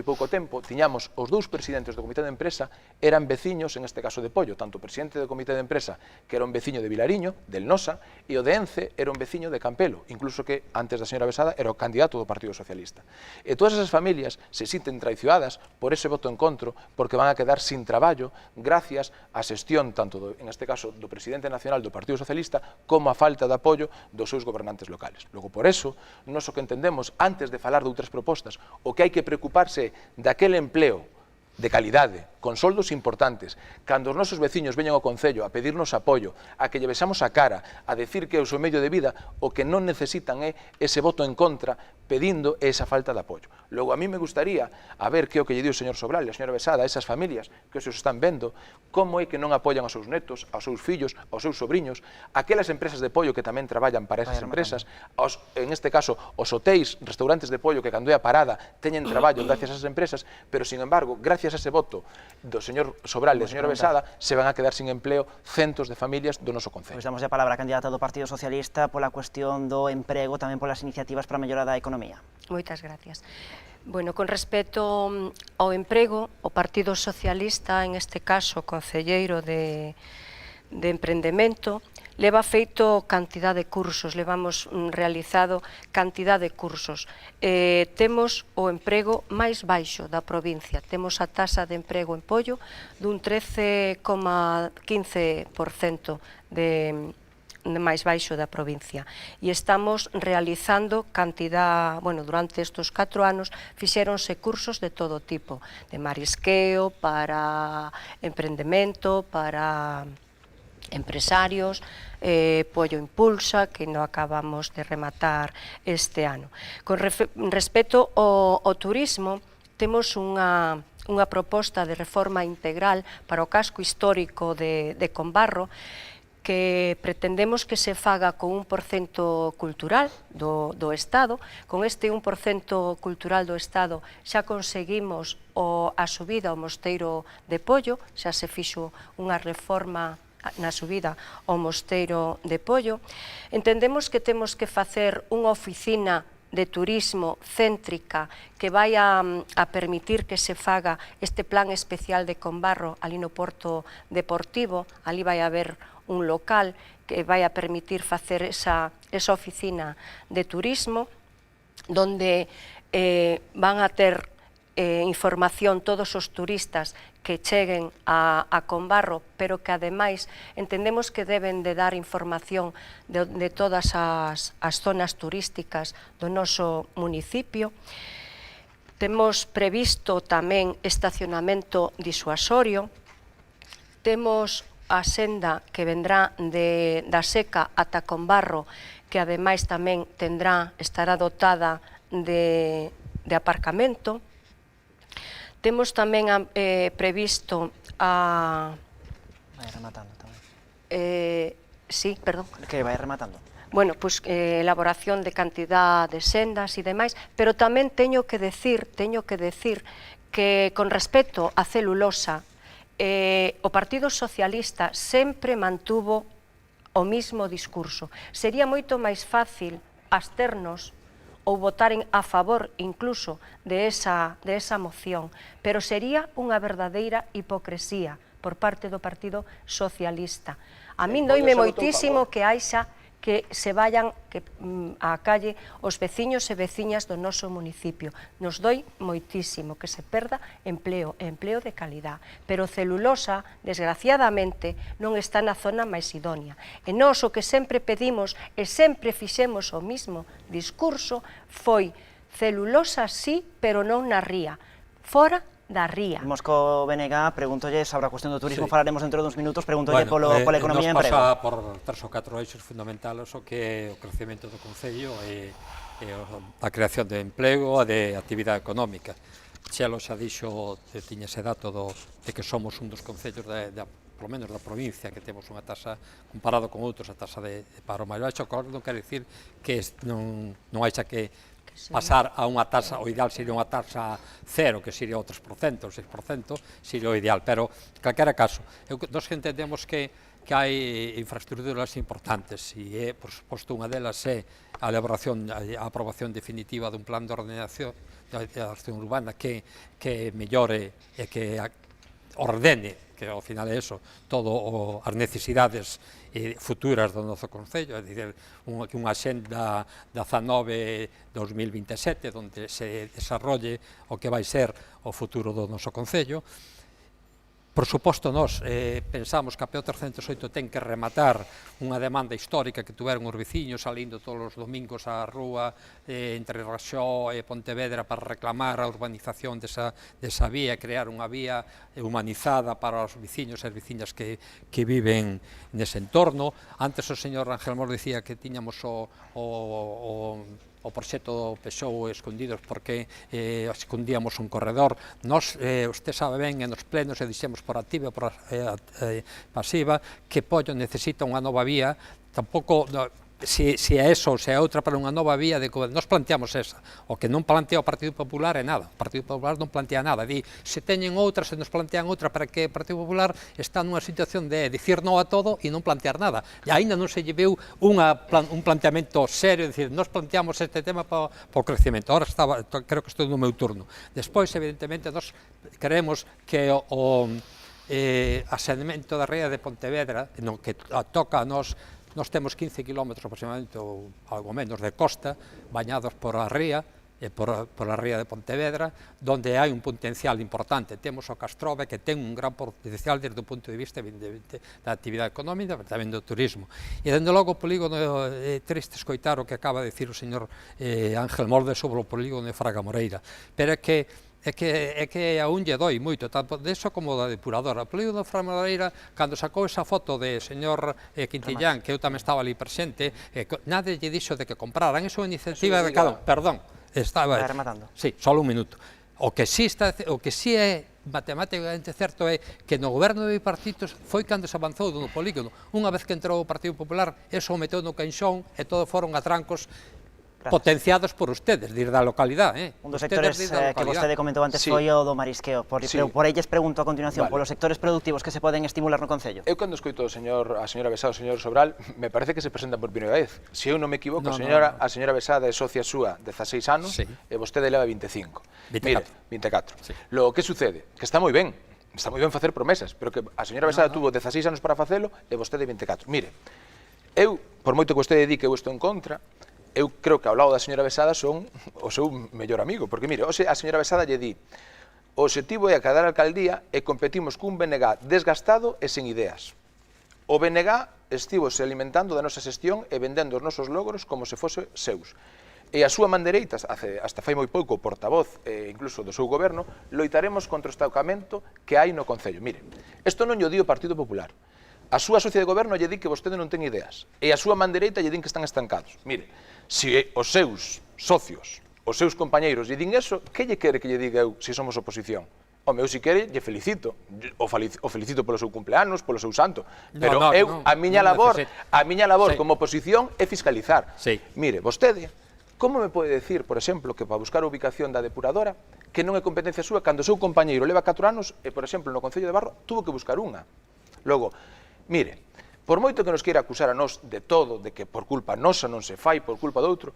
pouco tempo, tiñamos os dous presidentes do Comité de Empresa, eran veciños, en este caso de Pollo, tanto o presidente do Comité de Empresa, que era un veciño de Vilariño, del Nosa, e o de Ence era un veciño de Campelo, incluso que, antes da señora Besada, era o candidato do Partido Socialista. E todas esas familias se sinten traicionadas por ese voto en contra, porque van a quedar sin traballo, gracias á xestión, tanto, en este caso, do presidente nacional do Partido Socialista, como a falta de apoio dos seus gobernantes locales. Logo, por eso, nós o que entendemos, antes de falar de outras propostas, o que hai que preocuparse daquele empleo de calidade, con soldos importantes, cando os nosos veciños veñen ao Concello a pedirnos apoio, a que lle besamos a cara, a decir que é o seu medio de vida, o que non necesitan é ese voto en contra, pedindo esa falta de apoio. Logo, a mí me gustaría a ver que o que lle dio o señor Sobral e a señora Besada a esas familias que os están vendo, como é que non apoian aos seus netos, aos seus fillos, aos seus sobriños, aquelas empresas de pollo que tamén traballan para esas empresas, en este caso, os hotéis, restaurantes de pollo que cando é a parada teñen traballo gracias a esas empresas, pero, sin embargo, gracias a ese voto do señor Sobral e da señora Besada, se van a quedar sin empleo centos de familias do noso concello. Pois damos a palabra a candidata do Partido Socialista pola cuestión do emprego, tamén polas iniciativas para mellorar a economía. Moitas gracias. Bueno, con respecto ao emprego, o Partido Socialista, en este caso, concelleiro de emprendemento, leva feito cantidad de cursos, levamos realizado cantidad de cursos. Temos o emprego máis baixo da provincia, temos a taxa de emprego en Pollo dun 13,15% de máis baixo da provincia, e estamos realizando cantidad, bueno, durante estes 4 anos fixéronse cursos de todo tipo, de marisqueo, para emprendemento, para empresarios, Pollo Impulsa, que non acabamos de rematar este ano. Con respecto ao turismo, temos unha proposta de reforma integral para o casco histórico de Combarro, que pretendemos que se faga con 1% cultural do Estado. Con este 1% cultural do Estado xa conseguimos a subida ao Mosteiro de Pollo, xa se fixo unha reforma na subida ao Mosteiro de Pollo. Entendemos que temos que facer unha oficina de turismo céntrica que vai a permitir que se faga este plan especial de Combarro ali no Porto Deportivo. Ali vai haber un local que vai a permitir facer esa oficina de turismo, donde van a ter información todos os turistas que cheguen a Combarro, pero que ademais entendemos que deben de dar información de todas as zonas turísticas do noso municipio. Temos previsto tamén estacionamento disuasorio, temos a senda que vendrá da Seca ata Combarro, que ademais tamén estará dotada de aparcamento. Temos tamén previsto Vai rematando tamén. Sí, perdón. Que vai rematando. bueno, pois elaboración de cantidad de sendas e demais, pero tamén teño que decir que con respecto á celulosa, o Partido Socialista sempre mantuvo o mismo discurso. Sería moito máis fácil absternos ou votaren a favor incluso de esa moción, pero sería unha verdadeira hipocresía por parte do Partido Socialista. A min doime moitísimo que haixa que se vayan á calle os veciños e veciñas do noso municipio. Nos doi moitísimo que se perda empleo de calidad. Pero celulosa, desgraciadamente, non está na zona máis idónea. E nós o que sempre pedimos e sempre fixemos o mismo discurso foi celulosa sí, pero non na ría. Fora da ría. Imos co BNG, pregúntolle sobre a cuestión do turismo, falaremos dentro duns minutos, pregúntolle pola economía e emprego. Nos pasa por 3 ou 4 eixos fundamentales o que é o crecemento do Concello e a creación de emplego e de actividade económica. Chelo xa dixo, tiña ese dato de que somos un dos concellos polo menos da provincia que temos unha tasa, comparado con outros, a tasa de paro máis baixo, non quere dicir que non haixa que pasar a unha tasa, o ideal sería unha tasa cero, que sería o 3%, o 6%, sería o ideal, pero, en calquera caso, nós entendemos que hai infraestructuras importantes e, por suposto, unha delas é a elaboración, a aprobación definitiva dun plan de ordenación urbana que mellore e que ordene, que ao final é eso, todo as necesidades futuras do noso Concello, é dicir, unha xenda 19-2027, onde se desarrolle o que vai ser o futuro do noso Concello. Por suposto, nós pensamos que a PO 308 ten que rematar unha demanda histórica que tuveron os veciños salindo todos os domingos á rúa entre Raxó e Pontevedra para reclamar a urbanización desa vía, crear unha vía humanizada para os veciños e as veciñas que viven nese entorno. Antes o señor Ángel Mor dicía que tiñamos o proxecto do Pexou escondidos porque escondíamos un corredor. Nós, usted sabe ben, nos plenos e dixemos por activa e por pasiva que Pollo necesita unha nova vía, tampouco se é eso, se é outra para unha nova vía, nós planteamos esa. O que non plantea o Partido Popular é nada. O Partido Popular non plantea nada. Se teñen outra, se nos plantean outra, para que o Partido Popular está nunha situación de dicir non a todo e non plantear nada. E aínda non se lle veu un planteamento serio, dicir, nós planteamos este tema para o crecemento. Ahora creo que estou no meu turno. Despois, evidentemente, nós queremos que o asentamento da ría de Pontevedra, no que toca a nós temos 15 km aproximadamente ou algo menos de costa, bañados por a ría e por a ría de Pontevedra, onde hai un potencial importante. Temos o Castrove, que ten un gran potencial desde o punto de vista da actividade económica, pero tamén do turismo. E, dende logo, o polígono é triste escoitar o que acaba de dicir o señor Ángel Molde sobre o polígono de Fraga Moreira, pero é que a un lle doi moito, tanto deso como da depuradora. O polígono de Fraga Moreira, cando sacou esa foto de señor Quintillán, que eu tamén estaba ali presente, nadie lle dixo de que compraran, é unha iniciativa de cada un. Perdón, estaba rematando. Sí, só un minuto. O que sí é matemáticamente certo é que no goberno de bipartitos foi cando se avanzou do polígono. Unha vez que entrou o Partido Popular, eso o meteu no caixón e todo foron atrancos potenciados por ustedes, desde a localidade. Un dos sectores que vostede comentou antes foi o do marisqueo. Por elles pregunto a continuación, polos sectores productivos que se poden estimular no Concello. Eu cando escoito a señora Besada, o señor Sobral, me parece que se presenta por primeira vez. Se eu non me equivoco, a señora Besada é socia súa 16 anos e vostede leva 25. 24. Lo que sucede, que está moi ben facer promesas, pero que a señora Besada tuvo 16 anos para facelo e vostede 24. Mire, eu, por moito que vostede di que eu estou en contra, eu creo que ao lado da señora Besada son o seu mellor amigo, porque mire, a señora Besada lle di: o obxectivo é acadar a alcaldía e competimos cun BNG desgastado e sen ideas. O BNG estivose alimentando da nosa xestión e vendendo os nosos logros como se fose seus. E a súa man dereita, hasta fai moi pouco, portavoz incluso do seu goberno, loitaremos contra o estancamento que hai no Concello. Mire, isto non lle di o Partido Popular. A súa socia de goberno lle di que vostede non ten ideas e a súa man dereita lle din que están estancados. Mire, se os seus socios, os seus compañeiros lle din eso, que lle quere que lle diga eu se somos oposición? Home, eu si quere, lle felicito. O felicito polo seu cumpleanos, polo seu santo. Pero a miña labor como oposición é fiscalizar. Mire, vostede, como me pode decir, por exemplo, que para buscar a ubicación da depuradora, que non é competencia súa, cando o seu compañeiro leva 4 anos, e, por exemplo, no Concello de Barro, tuvo que buscar unha. Logo, mire, por moito que nos queira acusar a nós de todo, de que por culpa nosa non se fai, por culpa do outro,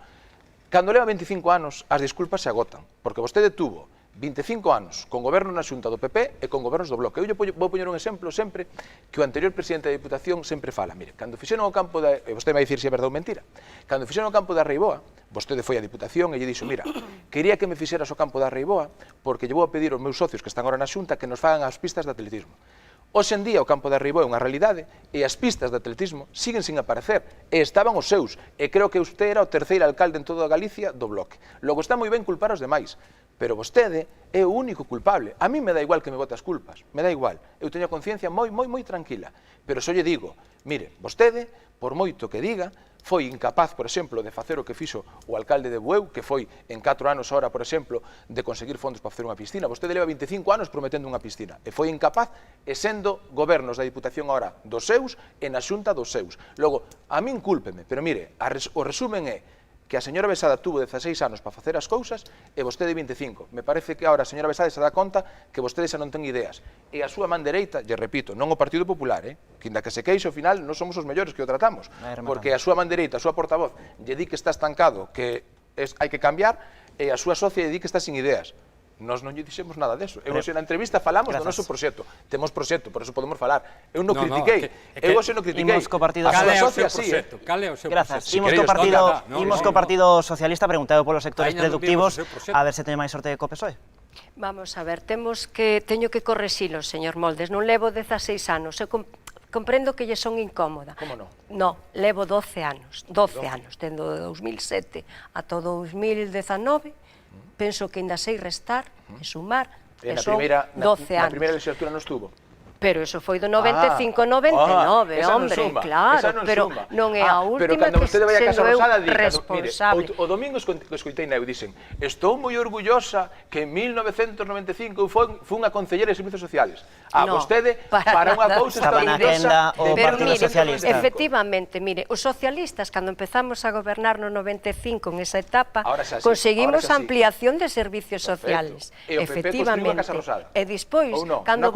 cando leva 25 anos, as disculpas se agotan, porque vostede tuvo 25 anos con goberno na Xunta do PP e con gobernos do Bloque. Eu vou poñer un exemplo sempre que o anterior presidente da Diputación sempre fala. Mire, cando fixeron o campo da... Vostede vai dicir se é verdade ou mentira. Cando fixeron o campo da Reiboa, vostede foi á Diputación e lle dixo, mira, quería que me fixeras o campo da Reiboa porque lle vou a pedir aos meus socios que están agora na Xunta que nos fagan as pistas de atletismo. Hoxe en día o campo da Reiboa é unha realidade e as pistas de atletismo siguen sin aparecer e estaban os seus e creo que usted era o terceiro alcalde en toda Galicia do Bloque. Logo está moi ben culpar os demais, pero vostede é o único culpable. A mí me dá igual que me bote as culpas, me dá igual. Eu teño a conciencia moi tranquila, pero só lle digo, mire, vostede, por moito que diga, foi incapaz, por exemplo, de facer o que fixo o alcalde de Bueu, que foi en 4 anos ahora, por exemplo, de conseguir fondos para facer unha piscina. Vostede leva 25 anos prometendo unha piscina e foi incapaz e sendo gobernos da Diputación ahora dos seus e na Xunta dos seus. Logo, a min cúlpeme, pero mire, o resumen é que a señora Besada tuvo 16 anos para facer as cousas e vostede 25. Me parece que agora a señora Besada se dá conta que vostede xa non ten ideas. E a súa man dereita, lle repito, non o Partido Popular, que inda que se queixe ao final non somos os mellores que o tratamos, porque a súa man dereita, a súa portavoz, lle di que está estancado, que hai que cambiar, e a súa socia lle di que está sin ideas. Nós non lle dixemos nada deso. Eu hoxe na entrevista falamos do noso proxecto. Temos proxecto, por eso podemos falar. Eu non critiquei. Eu hoxe non critiquei. A súa socia sí. Cal é o seu proxecto? Imos co Partido Socialista, preguntado polos sectores productivos, a ver se teñe máis sorte co PSOE. Vamos a ver, teño que correxilo, señor Moldes. Non levo 16 anos. Comprendo que lle son incómoda. Como non? No, levo 12 anos. 12 anos, tendo de 2007 a todo 2019. Penso que ainda sei restar e sumar, e son 12 anos. Na primeira legislatura non estuvo? Pero eso foi do 95-99, hombre, claro, pero non é a última que sendo eu responsable. O domingo escoitei na eu dixen, estou moi orgullosa que en 1995 fun a concellera de Servicios Sociales. Vostede, para unha cousa está orgullosa o Partido Socialista. Efectivamente, mire, os socialistas, cando empezamos a gobernar no 95 en esa etapa, conseguimos ampliación de servicios sociales. Efectivamente. E despois, cando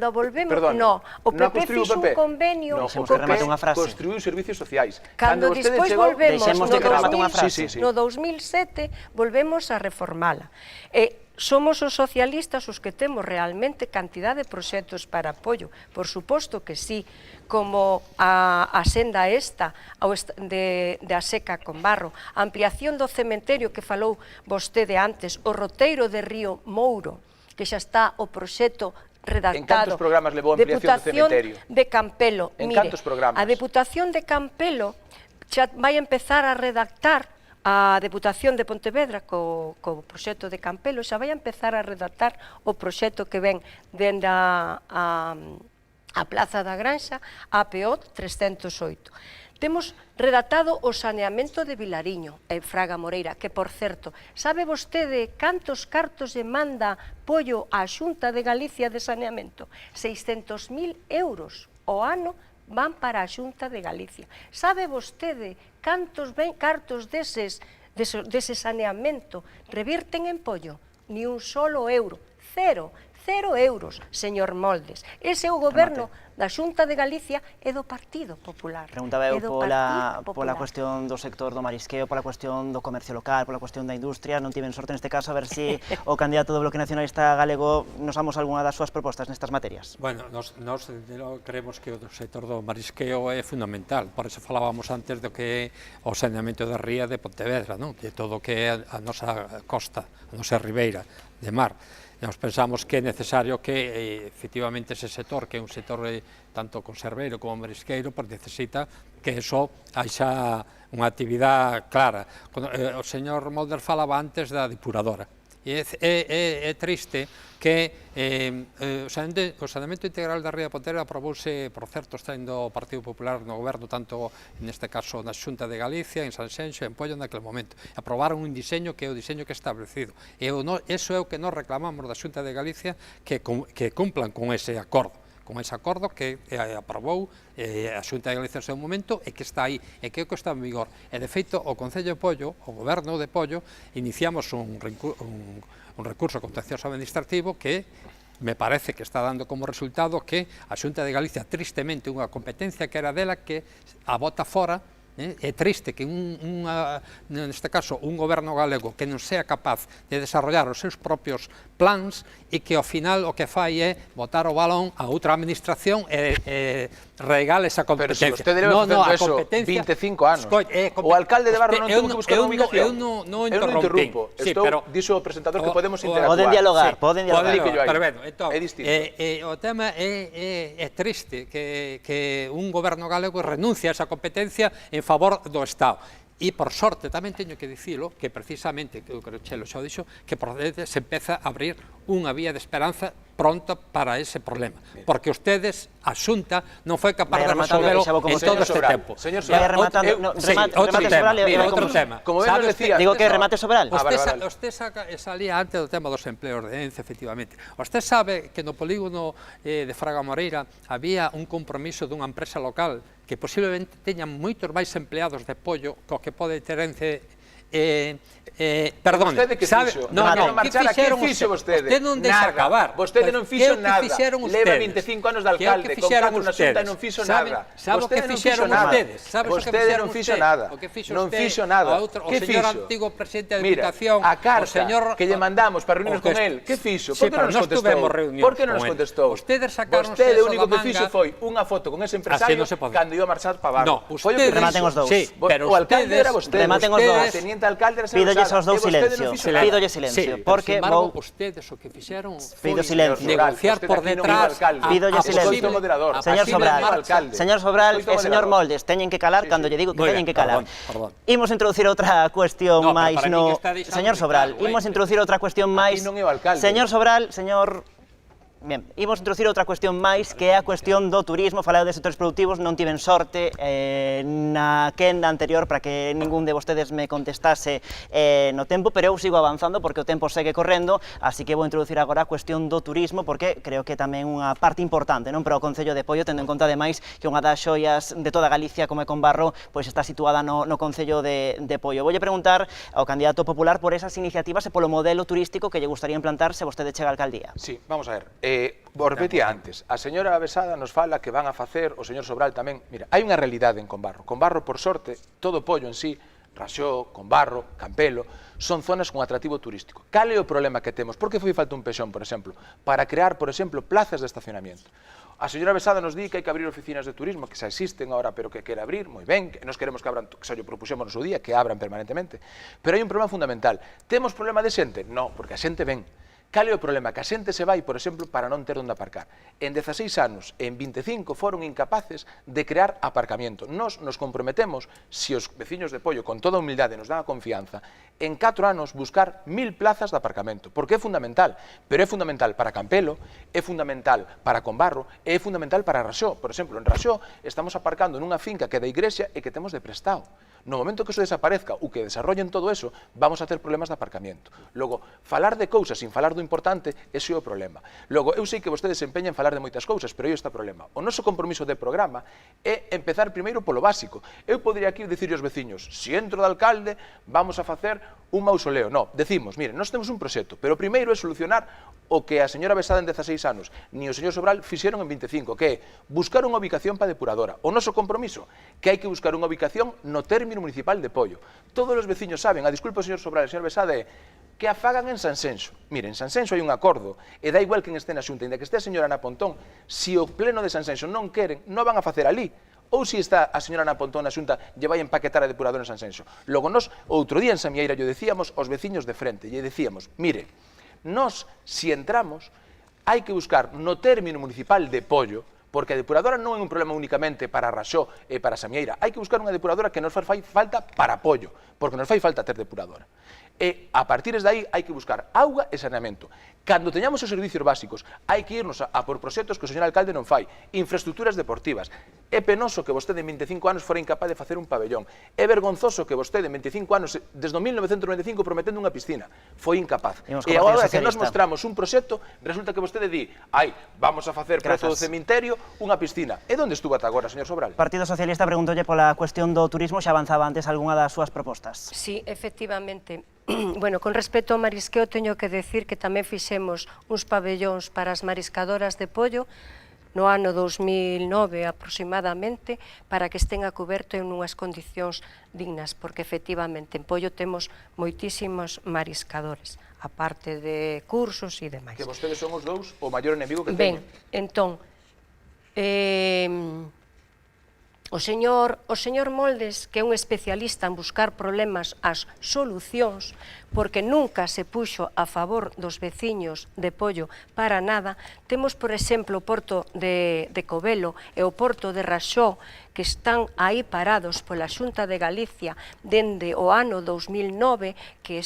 volvemos, no, o PP fixo un convenio... No, o PP construiu servicios sociais. Cando despois volvemos no 2007, volvemos a reformala. Somos os socialistas os que temos realmente cantidad de proxectos para apoio. Por suposto que sí, como a senda esta de Aseca con Barro, a ampliación do cementerio que falou vostede antes, o roteiro de Río Mouro, que xa está o proxecto redactado. En cantos programas levou a ampliación do cementerio? De Campelo. En cantos programas? A Deputación de Campelo xa vai empezar a redactar, a Deputación de Pontevedra co proxecto de Campelo xa vai empezar a redactar o proxecto que ven dende a Plaza da Granxa a PO 308. Temos redactado o saneamento de Vilariño e Fraga Moreira, que, por certo, sabe vostede cantos cartos lle manda Pollo á Xunta de Galicia de saneamento? 600.000 euros ao ano van para a Xunta de Galicia. Sabe vostede cantos cartos dese saneamento revirten en Pollo? Ni un solo euro. Cero euros, señor Moldes. Ese é o goberno da Xunta de Galicia e do Partido Popular. Preguntaba eu pola cuestión do sector do marisqueo, pola cuestión do comercio local, pola cuestión da industria. Non tiven sorte neste caso, a ver se o candidato do Bloque Nacionalista Galego nos damos algunha das súas propostas nestas materias. Bueno, nos creemos que o sector do marisqueo é fundamental, por eso falábamos antes do que o saneamento da ría de Pontevedra, de todo o que é a nosa costa, a nosa ribeira de mar. Nos pensamos que é necesario que efectivamente ese sector, que é un sector tanto conserveiro como marisqueiro, necesita que eso haxa unha actividade clara. O señor Molder falaba antes da depuradora, E é triste que o saneamento integral da Ría de Pontevedra aprobouse, por certo, estando o Partido Popular no goberno, tanto neste caso na Xunta de Galicia, en Sanxenxo, en Pollo, naquele momento. Aprobaron un diseño que é o diseño que é establecido. E eso é o que nos reclamamos da Xunta de Galicia, que cumplan con ese acordo que aprobou a Xunta de Galicia no seu momento e que está aí, e que está en vigor. E, de feito, o Concello de Pollo, o Goberno de Pollo, iniciamos un recurso contencioso administrativo que me parece que está dando como resultado que a Xunta de Galicia, tristemente, unha competencia que era dela, que a bota fora. É triste que neste caso un goberno galego que non sea capaz de desarrollar os seus propios plans e que ao final o que fai é botar o balón a outra administración e regale esa competencia. Pero se vostede leva facendo eso 25 anos. O alcalde de Barro non tuvo que buscar unha ubicación. Eu non interrumpo. Dixo o presentador que podemos interactuar. Poden dialogar, poden dialogar. Pero ben, é distinto. O tema é triste que un goberno galego renuncia a esa competencia en favor do Estado. E, por sorte, tamén teño que dicilo, que precisamente, que o Chelo xa o dixo, que por dentro se empeza a abrir unha vía de esperanza pronta para ese problema. Porque ustedes, a Xunta, non foi capaz de resolverlo en todo este tempo. Señor Sobral, outro tema. Como ben nos decía... Digo que remate Sobral. Usted salía antes do tema dos empleos de ENCE, efectivamente. Usted sabe que no polígono de Fraga Moreira había un compromiso dunha empresa local que posiblemente teñan moitos máis empleados de Pollo co que pode ter ENCE. Perdón, sabe? Non fixo vostede? Vostede non deixa acabar. Vostede non fixo nada. Leva 25 anos de alcalde, con 4 na Xunta e non fixo nada. Sabe o que fixeron ustedes? Vostede non fixo nada. Non fixo nada. O señor antigo presidente de Diputación, a carta que lle mandamos para reunirnos con él, que fixo? Por que non nos contestou? Por que non nos contestou? Vostede o único que fixo foi unha foto con ese empresario cando iba a marchar para Barro. Rematen os dous. O alcalde era vostede. Rematen os dous. Teniente alcalde era Pídolles aos dous silencio. Pídolle silencio. Porque vou... Ustedes o que fixeron Pido silencio. Negociar por detrás. Pídolle silencio. Señor Sobral e señor Moldes, teñen que calar cando lle digo que teñen que calar. Imos introducir outra cuestión máis no... Señor Sobral, imos introducir outra cuestión máis... Señor Sobral, señor... Ben, imos introducir outra cuestión máis, que é a cuestión do turismo. Falado de sectores productivos, non tiven sorte na quenda anterior para que ningún de vostedes me contestase no tempo, pero eu sigo avanzando porque o tempo segue correndo, así que vou introducir agora a cuestión do turismo, porque creo que tamén unha parte importante, non, para o Concello de Pollo, tendo en conta ademais que unha das xoias de toda Galicia, como é Combarro, pois está situada no Concello de Pollo. Voulle preguntar ao candidato popular por esas iniciativas e polo modelo turístico que lle gustaría implantar se vostede chega á alcaldía. Sí, vamos a ver. Vos repetía antes, a señora Besada nos fala que van a facer, o señor Sobral tamén. Mira, hai unha realidade en Combarro. Combarro, por sorte, todo Pollo en sí, Raxó, Combarro, Campelo, son zonas con atractivo turístico. Cal é o problema que temos? Por que foi falta un pexón, por exemplo? Para crear, por exemplo, plazas de estacionamiento. A señora Besada nos di que hai que abrir oficinas de turismo, que xa existen agora, pero que quere abrir, moi ben, que nos queremos que abran, que xa lle propuxemos no seu día, que abran permanentemente. Pero hai un problema fundamental. Temos problema de xente? Non, porque a xente ven. Cal é o problema? Que a xente se vai, por exemplo, para non ter onde aparcar. En 16 anos, en 25, foron incapaces de crear aparcamiento. Nos comprometemos, se os veciños de Pollo, con toda humildade, nos dan a confianza, en 4 anos buscar 1000 plazas de aparcamento, porque é fundamental, pero é fundamental para Campelo, é fundamental para Combarro, é fundamental para Raxó. Por exemplo, en Raxó estamos aparcando nunha finca que é da igrexa e que temos de prestado. No momento que eso desaparezca ou que desarrollen todo eso, vamos a ter problemas de aparcamiento. Logo, falar de cousas sin falar do importante, ese é o problema. Logo, eu sei que vostedes se empeñan en falar de moitas cousas, pero aí está o problema. O noso compromiso de programa é empezar primeiro polo básico. Eu podría aquí dicirle aos veciños, se entro de alcalde, vamos a facer un mausoleo. No, decimos, miren, nós temos un proxecto, pero primeiro é solucionar o que a señora Besada en 16 anos ni o señor Sobral fixeron en 25, que é buscar unha ubicación para depuradora. O noso compromiso, que hai que buscar unha ubicación no término municipal de Pollo. Todos os veciños saben, a disculpa o señor Sobral e a señora Besada é que a fagan en Sanxenxo. Miren, en Sanxenxo hai un acordo, e dá igual quen este na Xunta, inda que este a señora Ana Pontón, se o pleno de Sanxenxo non queren, non van a facer ali. Ou se está a señora Ana Pontón na Xunta, lle vai empaquetar a depuradora en Sanxenxo. Logo, nos, outro día en Samieira, lle decíamos aos veciños de frente, lle decíamos, mire, nos, se entramos, hai que buscar no término municipal de Pollo, porque a depuradora non é un problema únicamente para Raxó e para Samieira, hai que buscar unha depuradora que nos fai falta para Pollo, porque nos fai falta ter depuradora. E a partir de aí hai que buscar auga e saneamento. Cando teñamos os servicios básicos, hai que irnos a por proxectos que o señor alcalde non fai, infraestructuras deportivas. É penoso que vostede en 25 anos fora incapaz de facer un pabellón. É vergonzoso que vostede en 25 anos, desde 1995, prometendo unha piscina. Foi incapaz. E agora que nos mostramos un proxecto, resulta que vostede di, vamos a facer preto do cemiterio unha piscina. E onde estuvo ata agora, señor Sobral? O Partido Socialista preguntolle pola cuestión do turismo, xa avanzaba antes algunha das súas propostas. Sí, efectivamente. Bueno, con respecto ao marisqueo, teño que decir que tamén fixemos uns pabellóns para as mariscadoras de pollo no ano 2009 aproximadamente, para que estén a coberto en unhas condicións dignas, porque efectivamente en pollo temos moitísimos mariscadores, aparte de cursos e demais. Que vostedes son os dous o maior enemigo que Ben, teñen. entón, o señor Moldes, que é un especialista en buscar problemas as solucións, porque nunca se puxo a favor dos veciños de Pollo para nada. Temos, por exemplo, o Porto de Covelo e o Porto de Raxó, que están aí parados pola Xunta de Galicia dende o ano 2009, que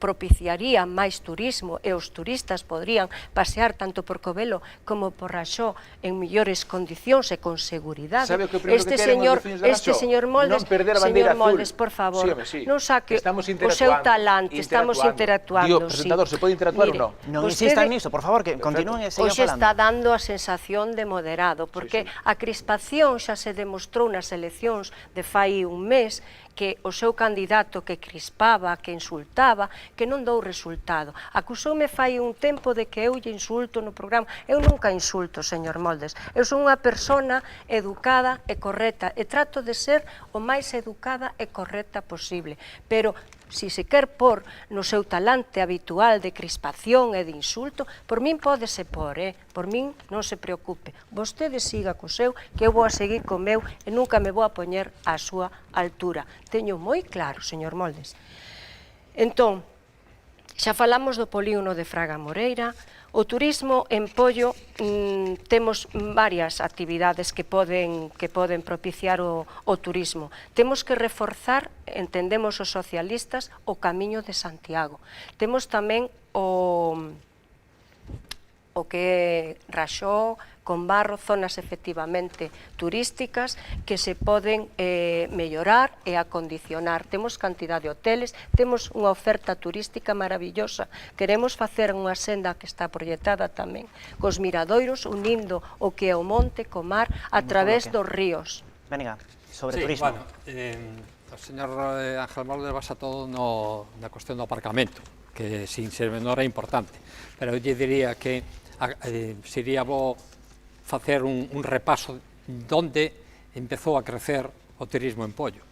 propiciaría máis turismo e os turistas podrían pasear tanto por Covelo como por Raxó en mellores condicións e con seguridade. Sabe o que primeiro que queren os veciños de Raxó? Señor Moldes, Non perder a bandeira azul. Por favor, Sí. non saque o seu talante, estamos interactuando. Digo, presentador, se pode interactuar ou non? Non insistan niso, por favor, que continúen e sigan Hoxe falando. está dando a sensación de moderado, porque a crispación xa se demostrou nas eleccións de fai un mes que o seu candidato que crispaba, que insultaba, que non dou resultado. Acusoume fai un tempo de que eu lle insulto no programa. Eu nunca insulto, señor Moldes. Eu son unha persona educada e correcta e trato de ser o máis educada e correcta posible. Pero si se quer pôr no seu talante habitual de crispación e de insulto, por min pódese pôr, por min non se preocupe. Vostede siga co seu, que eu vou a seguir co meu e nunca me vou a poñer á súa altura. Teño moi claro, señor Moldes. Entón, xa falamos do polígono de Fraga Moreira. O turismo en Pollo temos varias actividades que poden propiciar o turismo. Temos que reforzar, entendemos os socialistas, o Camiño de Santiago. Temos tamén o que é Raxó, Conbarro, zonas efectivamente turísticas que se poden mellorar e acondicionar. Temos cantidad de hoteles, temos unha oferta turística maravillosa. Queremos facer unha senda que está proyectada tamén cos miradoiros, unindo o que é o monte co mar a través dos ríos. Venga, sobre turismo. Bueno, o señor Ángel Moldes basa todo na cuestión do aparcamento, que sin ser menor é importante, pero eu lle diría que sería bo facer un repaso donde empezou a crecer o turismo en Pollo.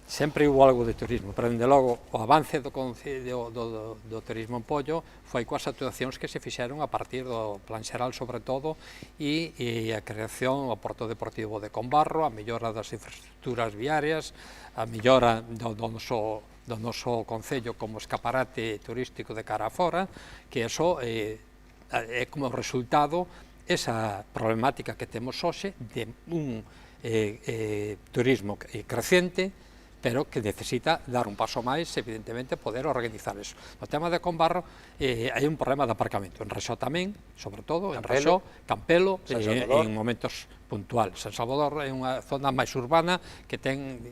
Sempre hubo algo de turismo, pero dende logo o avance do turismo en Pollo foi coas actuacións que se fixeron a partir do Plan Xeral sobre todo e a creación do Porto Deportivo de Conbarro, a mellora das infraestructuras viarias, a mellora do noso concello como escaparate turístico de cara a fora, que eso é como resultado esa problemática que temos hoxe de un turismo crecente, pero que necesita dar un paso máis, evidentemente, poder organizar eso. No tema de Conbarro, hai un problema de aparcamento. En Raxó tamén, sobre todo, en Raxó, Campelo, en momentos puntuales. San Salvador é unha zona máis urbana que ten,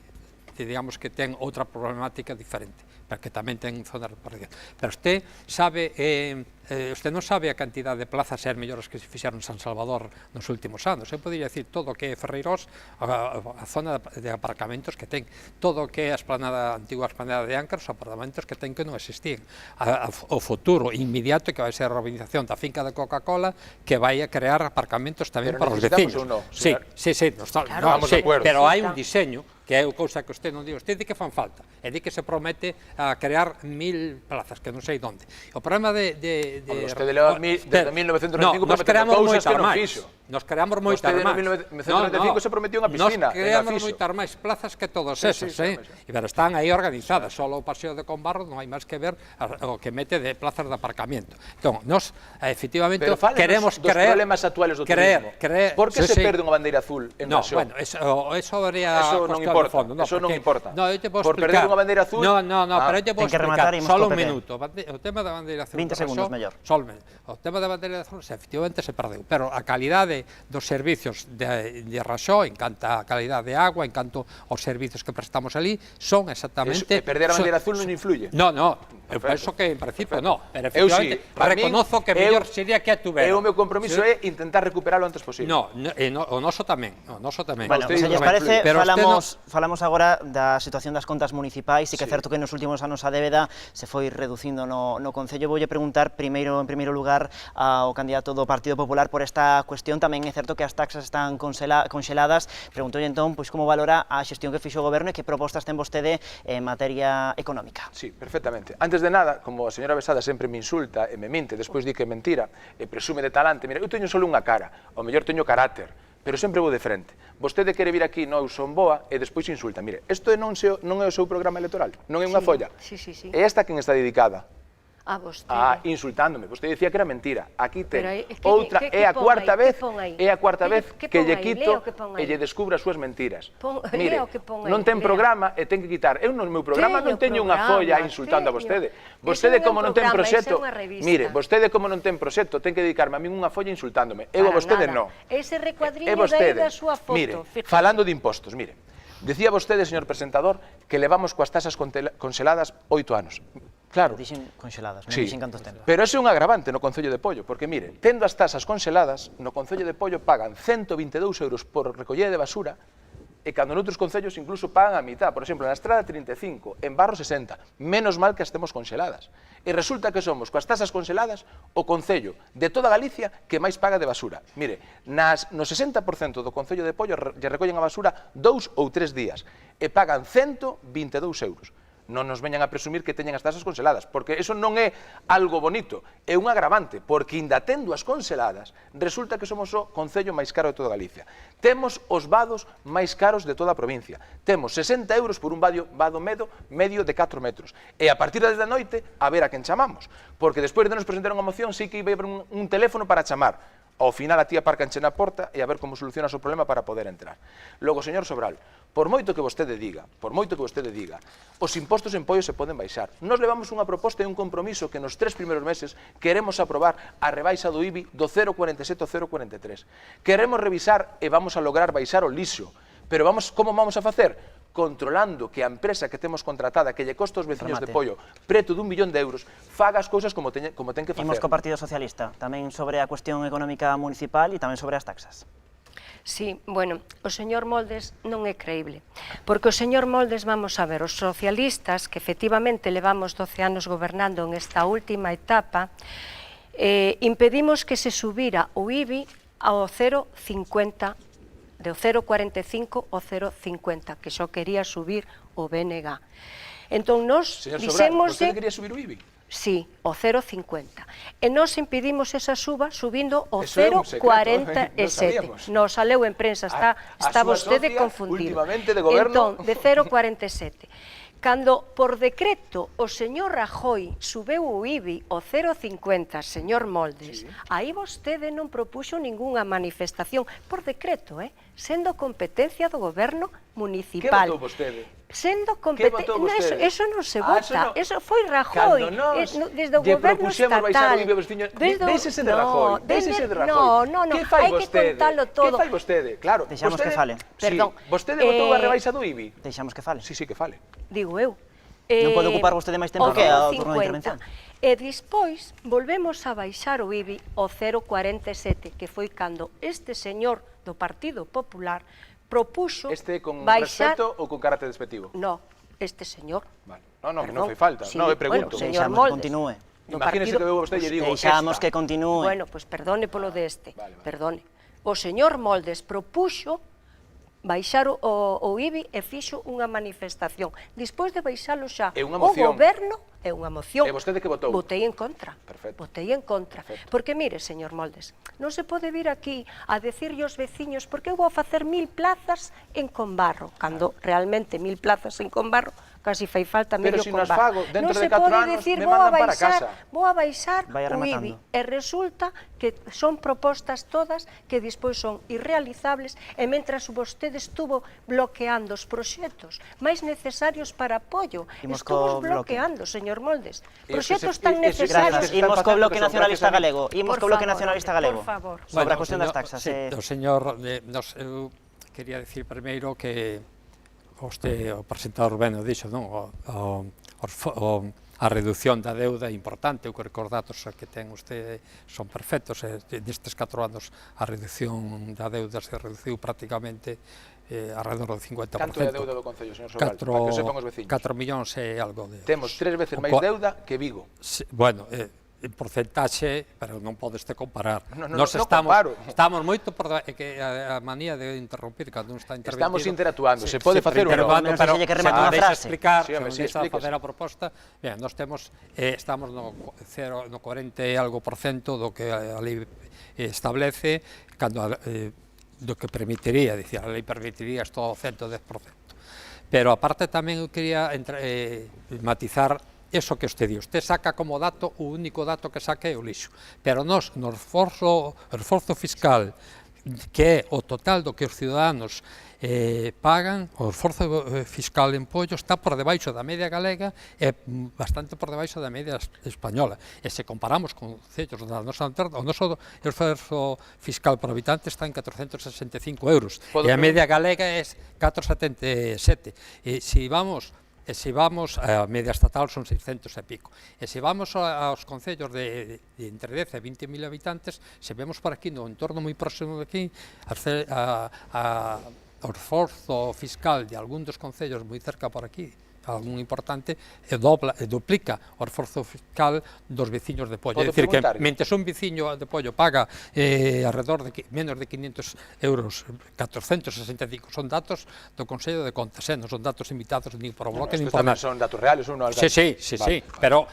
digamos, que ten outra problemática diferente, pero que tamén ten zonas repartidas. Pero usted sabe, usted non sabe a cantidad de plazas e as mellores que se fixeron en San Salvador nos últimos anos. Eu podría dicir todo o que é Ferreirós, a zona de aparcamentos que ten, todo o que é a antigua esplanada de Ancar, os apartamentos que ten que non existían. O futuro inmediato que vai ser a urbanización da finca de Coca-Cola, que vai a crear aparcamentos tamén para os veciños. Sí, pero hai un diseño que é cousa que usted non di. Usted di que fan falta, e di que se promete a crear 1000 plazas, que non sei onde. O problema de Vostede leva desde 1995 prometendo cousas que non fixo. Nos creamos moitas Vostede no máis. 1995 se prometeu unha piscina. Nos creamos moitas máis plazas que todas esas, pero están aí organizadas. Só o paseo de Combarro non hai máis que ver o que mete de plazas de aparcamento. Entón, nos, efectivamente, queremos dos problemas actuales do turismo. Por que se perde unha bandeira azul en Raxó? Bueno, eso habría non importa, eso non importa. No, eu te podo por perder unha bandeira azul... No, pero eu te podo explicar, solo un minuto. O tema da bandeira azul 20 segundos, mellor. O tema da bandeira azul, efectivamente, se perdeu, pero a calidade dos servicios de Raxó, en canto a calidade de agua, en canto aos servicios que prestamos ali, son exactamente... Perder a bandeira azul non influye? No, eu penso que en principio no, pero efectivamente reconozo que mellor sería que a tuvera. O meu compromiso é intentar recuperarlo antes posible. No, o noso tamén. Bueno, se lles parece, falamos agora da situación das contas municipais e que é certo que nos últimos anos a débeda se foi reducindo no Concello. Voulle preguntar en primeiro lugar ao candidato do Partido Popular por esta cuestión. Tamén é certo que as taxas están conxeladas. Preguntoulle entón como valora a xestión que fixo o Goberno e que propostas ten vostede en materia económica. Sí, perfectamente. Antes de nada, como a señora Besada sempre me insulta e me minte, despois di que é mentira e presume de talante, mira, eu teño só unha cara, ao mellor teño carácter, pero sempre vou de frente. Vostede quere vir aquí, non son boa, e despois insulta. Mire, isto non é o seu programa electoral, non é unha folla. E esta a quen está dedicada? A vostede. Insultándome. Vostede dicía que era mentira. Aquí ten outra, é a cuarta vez que lle quito e lle descubro as súas mentiras. Mire, non ten programa e ten que quitar. Eu no meu programa non teño unha folla insultando a vostede. Vostede como non ten proxecto, mire, vostede como non ten proxecto, ten que dedicarme a min unha folla insultándome. Eu a vostede non. Ese recuadriño dai da súa foto. Mire, falando de impostos, mire, decía vostede, señor presentador, que levamos coas tasas congeladas 8 anos. Claro. Dixen congeladas, non sí, dixen cantos ten. Pero ese é un agravante no Concello de Pollo, porque, mire, tendo as tasas congeladas, no Concello de Pollo pagan 122 euros por recollida de basura, e cando noutros concellos incluso pagan a mitad. Por exemplo, na Estrada 35, en Barro 60, menos mal que as temos congeladas. E resulta que somos, coas tasas congeladas, o concello de toda Galicia que máis paga de basura. Mire, no 60% do Concello de Pollo lle recollen a basura 2 ou 3 días, e pagan 122 euros. Non nos veñan a presumir que teñen as tasas congeladas, porque eso non é algo bonito, é un agravante, porque inda tendo as congeladas, resulta que somos o concello máis caro de toda Galicia. Temos os vados máis caros de toda a provincia. Temos 60 euros por un vado medio de 4 metros. E a partir da noite, a ver a quen chamamos, porque despois de nos presentar unha moción, sí que iba a haber un teléfono para chamar. Ao final a tía parcanche na porta e a ver como solucionas o problema para poder entrar. Logo, señor Sobral, por moito que vostede diga, os impostos en Pollo se poden baixar. Nos levamos unha proposta e un compromiso que nos 3 primeiros meses queremos aprobar a rebaixa do IBI do 0,47 ao 0,43. Queremos revisar e vamos a lograr baixar o lixo. Pero como vamos a facer? Controlando que a empresa que temos contratada, que lle costa aos veciños de Pollo preto d'1 millón de euros, faga as cousas como ten que facer. Imos co Partido Socialista, tamén sobre a cuestión económica municipal e tamén sobre as taxas. Sí, bueno, o señor Moldes non é creíble, porque o señor Moldes, vamos a ver, os socialistas, que efectivamente levamos 12 anos gobernando en esta última etapa, impedimos que se subira o IBI ao 0,50, do 0,45 ao 0,50, que só quería subir o BNG. Entón, nos dixemos... Señor Sobral, vostede quería subir o IBI? Sí, o 0,50. E nos impedimos esa suba subindo o 0,47. Nos saleu en prensa, está vostede confundido. Entón, de 0,47. Cando, por decreto, o señor Rajoy subeu o IBI ao 0,50, señor Moldes, aí vostede non propuxo ningunha manifestación, por decreto, sendo competencia do goberno municipal. Que votou vostede? Sendo competencia... Eso non se vota, eso foi Rajoy, desde o goberno estatal. Déixese de Rajoy, déixese de Rajoy. No, hai que contalo todo. Que fai vostede? Claro, deixamos que fale. Perdón. Vostede votou a rebaixa do IBI? Deixamos que fale. Sí, que fale. Digo eu. Non pode ocupar vostede máis tempo que a turno de intervención. E despois volvemos a baixar o IBI ao 0,47, que foi cando este señor do Partido Popular propuxo Este con baixar... respeto ou con carácter despectivo? No, este señor. Vale. Non, que non foi falta. Non, eu pregunto. Bueno, señor Deixamos que Moldes. continúe. Imagínese que veo vostede e lle digo Deixamos que continúe. Bueno, pois perdone polo deste, perdone. O señor Moldes propuxo baixar o IBI e fixo unha manifestación. Despois de baixalo xa, É unha o moción. goberno é unha moción. E vostede que votou? Votei en contra. Perfecto. Votei en contra. Perfecto. Porque, mire, señor Moldes, non se pode vir aquí a decirlle aos veciños porque eu vou a facer 1000 plazas en Combarro, cando realmente 1000 plazas en Combarro casi fai falta medio Pero si nos Combarro. fago dentro Non de se 4 pode anos, decir, me mandan para casa. vou a baixar Vai o rematando. IBI. E resulta que son propostas todas que despois son irrealizables e mentras vostede estuvo bloqueando os proxectos máis necesarios para apoio. Imos Estuvo co bloque. bloqueando, señor Moldes. E os que Proxectos se- tan e- e se- necesarios. Grazas. Imos co Bloque que son Nacionalista gracias a mí. Galego. Imos Por co Bloque favor, Nacionalista por Galego. favor. Sobre a Bueno, cuestión das señor- taxas. sí, o señor, eu quería decir primeiro que o presentador ben o dixo, non? A reducción da deuda é importante, eu creo que os datos que ten usted son perfectos, nestes 4 anos a reducción da deuda se reduciu prácticamente alrededor do 50%. Canto é a deuda do Concello, señor Sobral? Para que sepan os veciños. 4 millóns é algo de... Temos 3 veces máis deuda que Vigo. Bueno, en porcentaxe, pero non podes te comparar. Non comparo. Estamos moito por que a manía de interrumpir cando non está interventido. Estamos interactuando, se pode facer ou non? interactuando, Menos pero que remate unha deixa frase. explicar, Sí, home, se sí, deixa explíquese. facer a proposta. Ben, nós temos estamos no 40 e algo por cento do que a lei establece cando do que permitiría, dicir, a lei permitiría isto ao 110%. Pero aparte tamén eu quería matizar eso que usted di. Usted saca como dato, o único dato que saca é o lixo. Pero nós, no esforzo fiscal, que é o total do que os ciudadanos pagan, o esforzo fiscal en pollo está por debaixo da media galega e bastante por debaixo da media española. E se comparamos con concellos da nosa entorna, o noso esforzo fiscal por habitante está en 465 euros e a media galega é 477. E se vamos a media estatal son 600 e pico. E se vamos aos concellos de entre 10 e 20.000 habitantes, se vemos por aquí, no entorno moi próximo de aquí, o esforzo fiscal de algún dos concellos moi cerca por aquí, algún importante, e duplica o esforzo fiscal dos veciños de Pollo. É dicir, que mentre un veciño de Pollo paga alrededor de menos de 500 euros, 465 son datos do Consello de Contas, non son datos invitados nin por o Bloque nin por nada. Son datos reales, uno alcalde. Sí, pero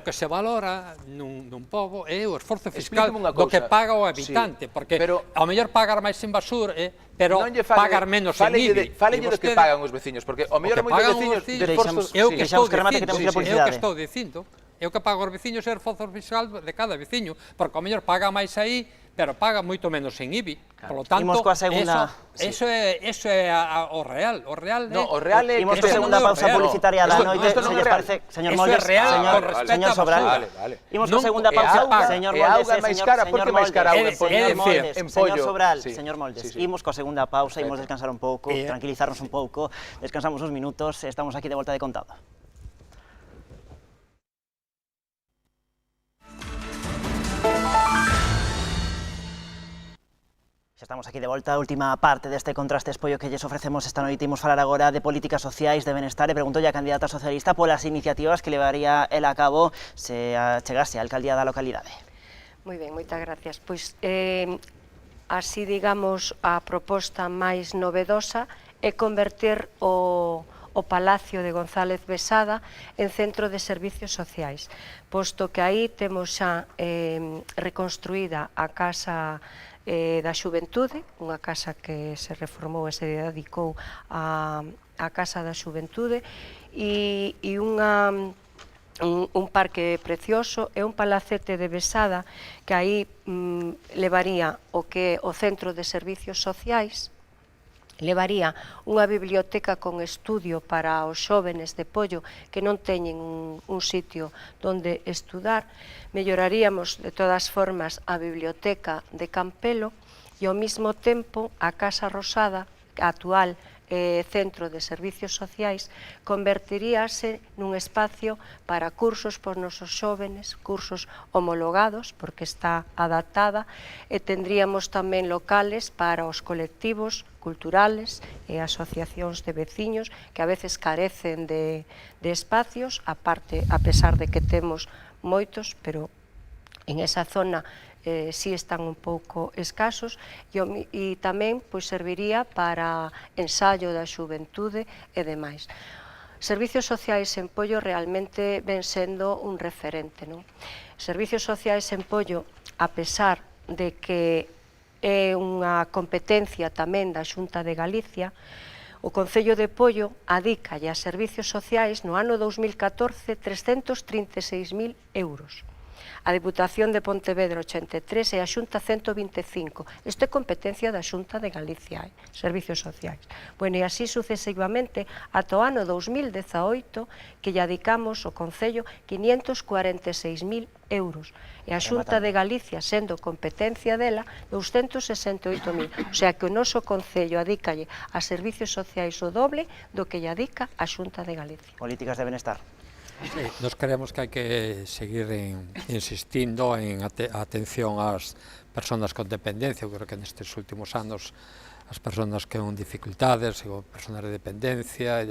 que se valora nun pobo é o esforzo fiscal do que paga o habitante, porque ao mellor pagar máis en basura, pero pagar menos en IBI. Fálelle do que pagan os veciños, porque ao mellor moitos veciños de esforzos... É o que estou dicindo, é o que paga os veciños é o esforzo fiscal de cada veciño, porque ao mellor paga máis aí, pero paga moito menos en IBI. Por lo tanto, eso é o real. O real é... Imos coa segunda pausa publicitaria da noite, se lles parece, señor Moldes, señor Sobral. Imos coa segunda pausa, señor Moldes, señor Sobral, señor Moldes. Imos coa segunda pausa, imos descansar un pouco, tranquilizarnos un pouco, descansamos uns minutos, estamos aquí de volta de contado. Xa estamos aquí de volta, a última parte deste contraste espollo que lles ofrecemos esta noite. Imos falar agora de políticas sociais, de benestar, e pregunto a candidata socialista polas iniciativas que levaría el a cabo se chegase a alcaldía da localidade. Moi ben, moitas gracias. Pois, así, digamos, a proposta máis novedosa é converter o Palacio de González Besada en centro de servicios sociais, posto que aí temos xa reconstruída a Casa da Xuventude, unha casa que se reformou e se dedicou á Casa da Xuventude, e un parque precioso e un palacete de Besada que aí levaría o que é o centro de servicios sociais, levaría unha biblioteca con estudio para os xóvenes de Pollo que non teñen un sitio onde estudar, melloraríamos de todas formas a biblioteca de Campelo e ao mesmo tempo a Casa Rosada, actual centro de servicios sociais, convertiríase nun espacio para cursos por nosos xóvenes, cursos homologados, porque está adaptada, e tendríamos tamén locales para os colectivos culturales e asociacións de veciños que a veces carecen de espacios, a pesar de que temos moitos, pero en esa zona si están un pouco escasos e tamén serviría para ensaio da xuventude e demais. Servicios sociais en Pollo realmente ven sendo un referente. Servicios sociais en Pollo, a pesar de que é unha competencia tamén da Xunta de Galicia, o Concello de Pollo adícalle a servicios sociais no ano 2014 336.000 euros. A Deputación de Pontevedra 83 e a Xunta 125. Isto é competencia da Xunta de Galicia, servicios sociais. E así sucesivamente, ata o ano 2018, que lle adicamos o Concello 546.000 euros. E a Xunta de Galicia, sendo competencia dela, 268.000. O sea que o noso Concello adícalle a servicios sociais o doble do que lle adica a Xunta de Galicia. Políticas de benestar. Sí, nos creemos que hai que seguir insistindo en atención ás persoas con dependencia. Eu creo que nestes últimos anos as persoas con dificultades, persoas de dependencia,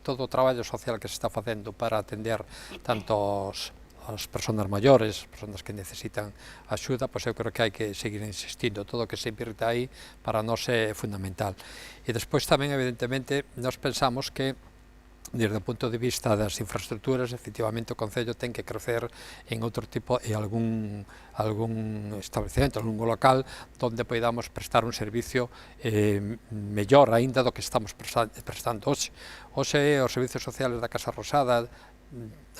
todo o traballo social que se está facendo para atender tanto as persoas maiores, persoas que necesitan axuda, pois eu creo que hai que seguir insistindo. Todo o que se invirta aí para nós é fundamental. E despois tamén, evidentemente, nós pensamos que desde o punto de vista das infraestructuras, efectivamente o Concello ten que crecer en outro tipo e algún establecemento, algún local onde podamos prestar un servicio mellor aínda do que estamos prestando hoxe. Hoxe os servicios sociales da Casa Rosada,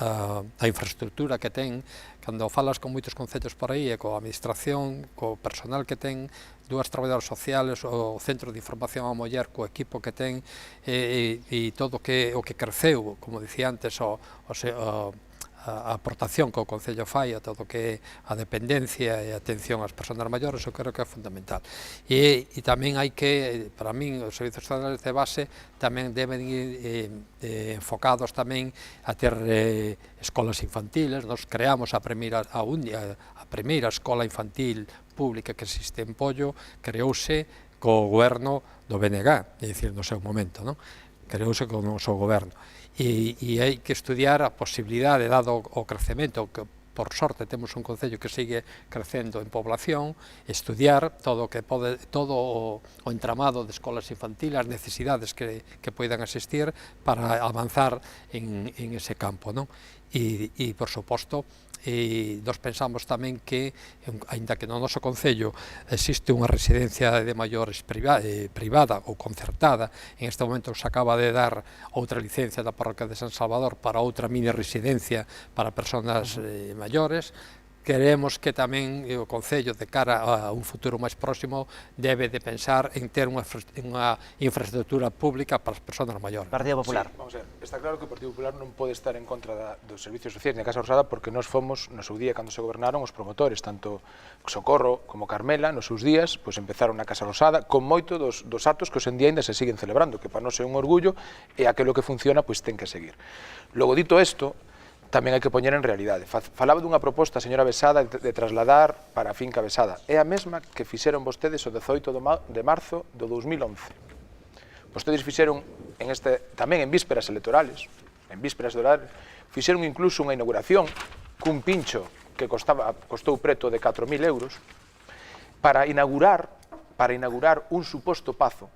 a infraestructura que ten, cando falas con moitos concellos por aí e coa administración, co personal que ten, dúas traballadoras sociales, o Centro de Información á Muller, co equipo que ten e todo o que creceu, como dicía antes, a aportación que o Concello fai a todo o que é a dependencia e a atención ás persoas maiores, eu creo que é fundamental. E tamén hai que, para min, os servicios sociales de base tamén deben ir enfocados tamén a ter escolas infantiles. Nos creamos a primeira escola infantil pública que existe en Pollo, creouse co goberno do BNG, é dicir, no seu momento, creouse co noso goberno. E hai que estudiar a posibilidade, dado o crecemento, que por sorte temos un concello que sigue crecendo en población, estudiar todo o entramado de escolas infantiles, as necesidades que poidan existir para avanzar en ese campo. E, por suposto, nós pensamos tamén que, aínda que no noso concello existe unha residencia de maiores privada ou concertada, en este momento se acaba de dar outra licencia da parroquia de San Salvador para outra mini residencia para persoas maiores. Queremos que tamén o Concello, de cara a un futuro máis próximo, debe de pensar en ter unha infraestructura pública para as persoas maiores. Partido Popular. Sí, vamos a ver, está claro que o Partido Popular non pode estar en contra dos servicios sociais na Casa Rosada porque nós fomos, no seu día, cando se gobernaron, os promotores, tanto Socorro como Carmela, nos seus días, pois empezaron na Casa Rosada con moito dos atos que hoxe en día ainda se siguen celebrando, que para nós é un orgullo e aquilo que funciona, pois ten que seguir. Logo, dito isto, tamén hai que poñer en realidade. Falaba dunha proposta, señora Besada, de trasladar para a finca Besada. É a mesma que fixeron vostedes o 18 de marzo do 2011. Vostedes fixeron, tamén en vísperas electorales, fixeron incluso unha inauguración cun pincho que costou preto de 4.000 euros para inaugurar un suposto pazo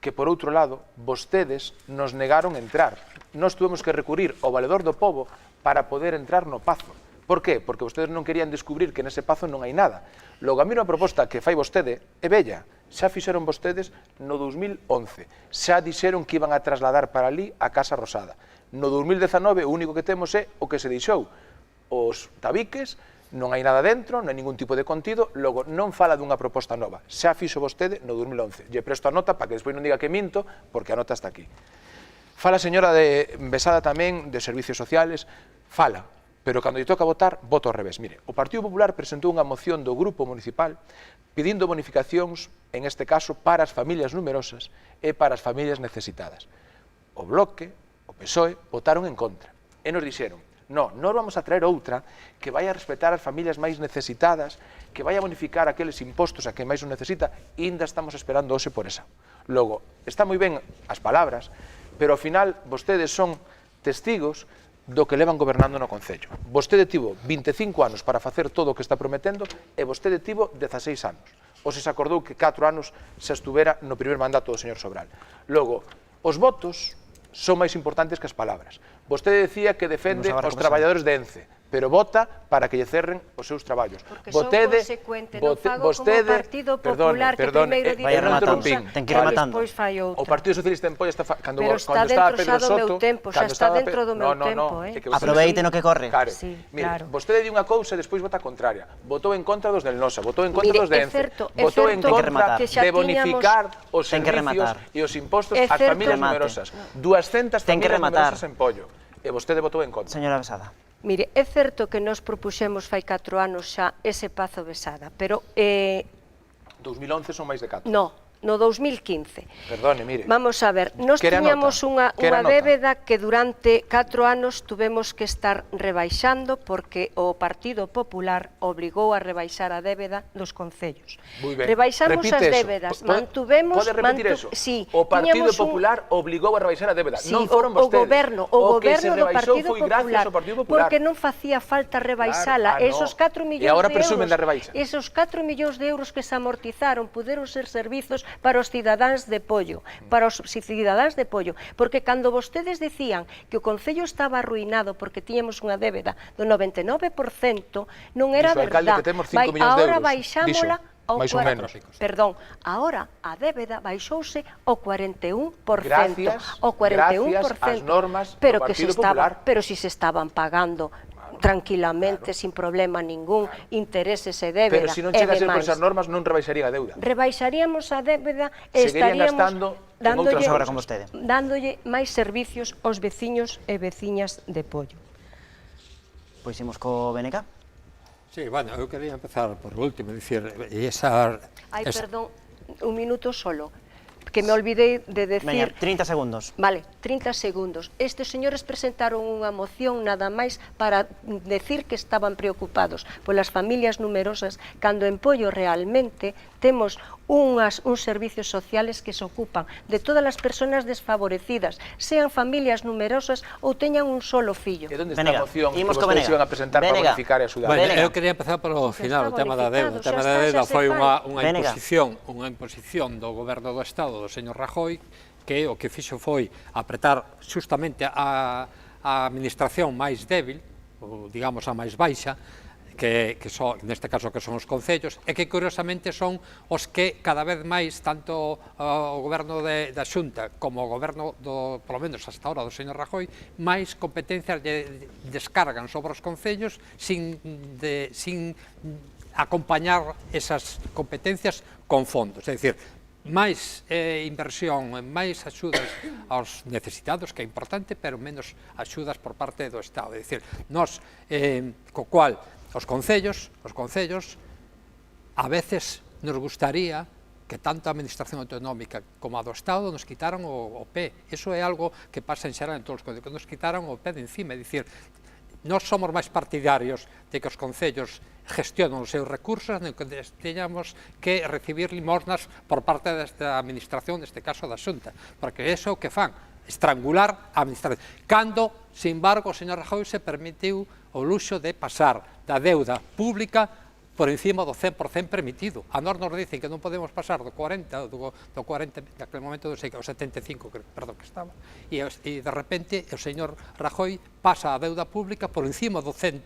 que, por outro lado, vostedes nos negaron entrar. Nós tuvemos que recurrir ao valedor do pobo para poder entrar no pazo. Por qué? Porque vostedes non querían descubrir que nese pazo non hai nada. Logo, a mí unha proposta que fai vostede é bella. Xa fixeron vostedes no 2011. Xa dixeron que iban a trasladar para ali a Casa Rosada. No 2019 o único que temos é o que se deixou. Os tabiques, non hai nada dentro, non hai ningún tipo de contido, logo non fala dunha proposta nova. Xa fixo vostede no 2011. Lle presto a nota para que despois non diga que minto, porque a nota está aquí. Fala a señora Besada tamén de servicios sociales, fala, pero cando lle toca votar, voto ao revés. Mire, o Partido Popular presentou unha moción do Grupo Municipal pedindo bonificacións, en este caso, para as familias numerosas e para as familias necesitadas. O Bloque, o PSOE, votaron en contra. E nos dixeron, non vamos a traer outra que vai a respetar as familias máis necesitadas, que vai a bonificar aqueles impostos a que máis o necesita, e ainda estamos esperando hoxe por esa. Logo, está moi ben as palabras, pero ao final vostedes son testigos do que levan gobernando no Concello. Vostede tivo 25 anos para facer todo o que está prometendo e vostede tivo 16 anos. Ou se acordou que 4 anos se estuvera no primer mandato do señor Sobral. Logo, os votos son máis importantes que as palabras. Vostede decía que defende os traballadores de ENCE, pero vota para que lle cerren os seus traballos. Porque son consecuente, non fago como o Partido Popular que primeiro di unha cousa e despois fai outra. O Partido Socialista en Polla está pero está dentro xa do meu tempo, xa está dentro do meu tempo. Aproveite no que corre. Mire, vostede di unha cousa e despois vota contraria. Votou en contra dos del Nosa, votou en contra dos de ENCE, votou en contra de bonificar os servicios e os impostos ás familias numerosas. 200 familias numerosas en Pollo. E vostede votou en contra. Señora Besada. Mire, é certo que nos propuxemos fai 4 anos xa ese Pazo Besada, pero... 2011 son máis de 4. No 2015. Perdone, mire. Vamos a ver, nos tiñamos unha débeda que durante 4 anos tuvemos que estar rebaixando porque o Partido Popular obligou a rebaixar a débeda dos concellos. Rebaixamos as débedas, mantuvemos... Pode repetir eso? Sí. O Partido Popular obligou a rebaixar a débeda, non foron vostedes. O goberno do Partido Popular, porque non facía falta rebaixala. Esos 4 millóns de euros... E agora presumen da rebaixa. Esos 4 millóns de euros que se amortizaron puderon ser servizos para os cidadáns de Pollo, porque cando vostedes decían que o Concello estaba arruinado porque tiñamos unha débeda do 99%, non era verdad. Agora baixámola ao 40%. Perdón, agora a débeda baixouse ao 41%. Gracias ás normas do Partido Popular. Pero si se estaban pagando tranquilamente, sin problema ningún, intereses e débeda. Pero se non chega a ser por esas normas, non rebaixaría a deuda. Rebaixaríamos a débeda e estaríamos dándolle máis servicios aos veciños e veciñas de Pollo. Pois imos co BNK. Sí, bueno, eu quería empezar por último, dicir, Perdón, un minuto solo, que me olvidei de decir... Veña, 30 segundos. Vale, 30 segundos. Estes señores presentaron unha moción nada máis para decir que estaban preocupados polas familias numerosas, cando en Pollo realmente temos uns servicios sociales que se ocupan de todas as persoas desfavorecidas, sean familias numerosas ou teñan un solo fillo. E onde está a moción que vostedes iban a presentar para bonificar e axudar? Eu quería empezar polo final, o tema da deuda. O tema da deuda foi unha imposición do goberno do Estado, do señor Rajoy, que o que fixo foi apretar justamente a administración máis débil, ou digamos a máis baixa, que neste caso que son os concellos, e que curiosamente son os que cada vez máis, tanto o goberno da Xunta como o goberno, polo menos hasta ahora, do señor Rajoy, máis competencias descargan sobre os concellos sin acompañar esas competencias con fondos. É dicir, máis inversión, máis axudas aos necesitados, que é importante, pero menos axudas por parte do Estado. É dicir, nós, co cual, os concellos, a veces nos gustaría que tanto a Administración Autonómica como a do Estado nos quitaran o pé. Iso é algo que pasa en xeral en todos os concellos, que nos quitaran o pé de encima. É dicir, nós somos máis partidarios de que os concellos gestionan os seus recursos, non que teñamos que recibir limosnas por parte desta Administración, neste caso da Xunta, porque iso é o que fan, estrangular a Administración. Cando, sin embargo, o señor Rajoy se permitiu o luxo de pasar da deuda pública por encima do 100% permitido. A nós nos dicen que non podemos pasar do 40, naquele momento, o 75, perdón, que estaba, e de repente o señor Rajoy pasa a deuda pública por encima do 100,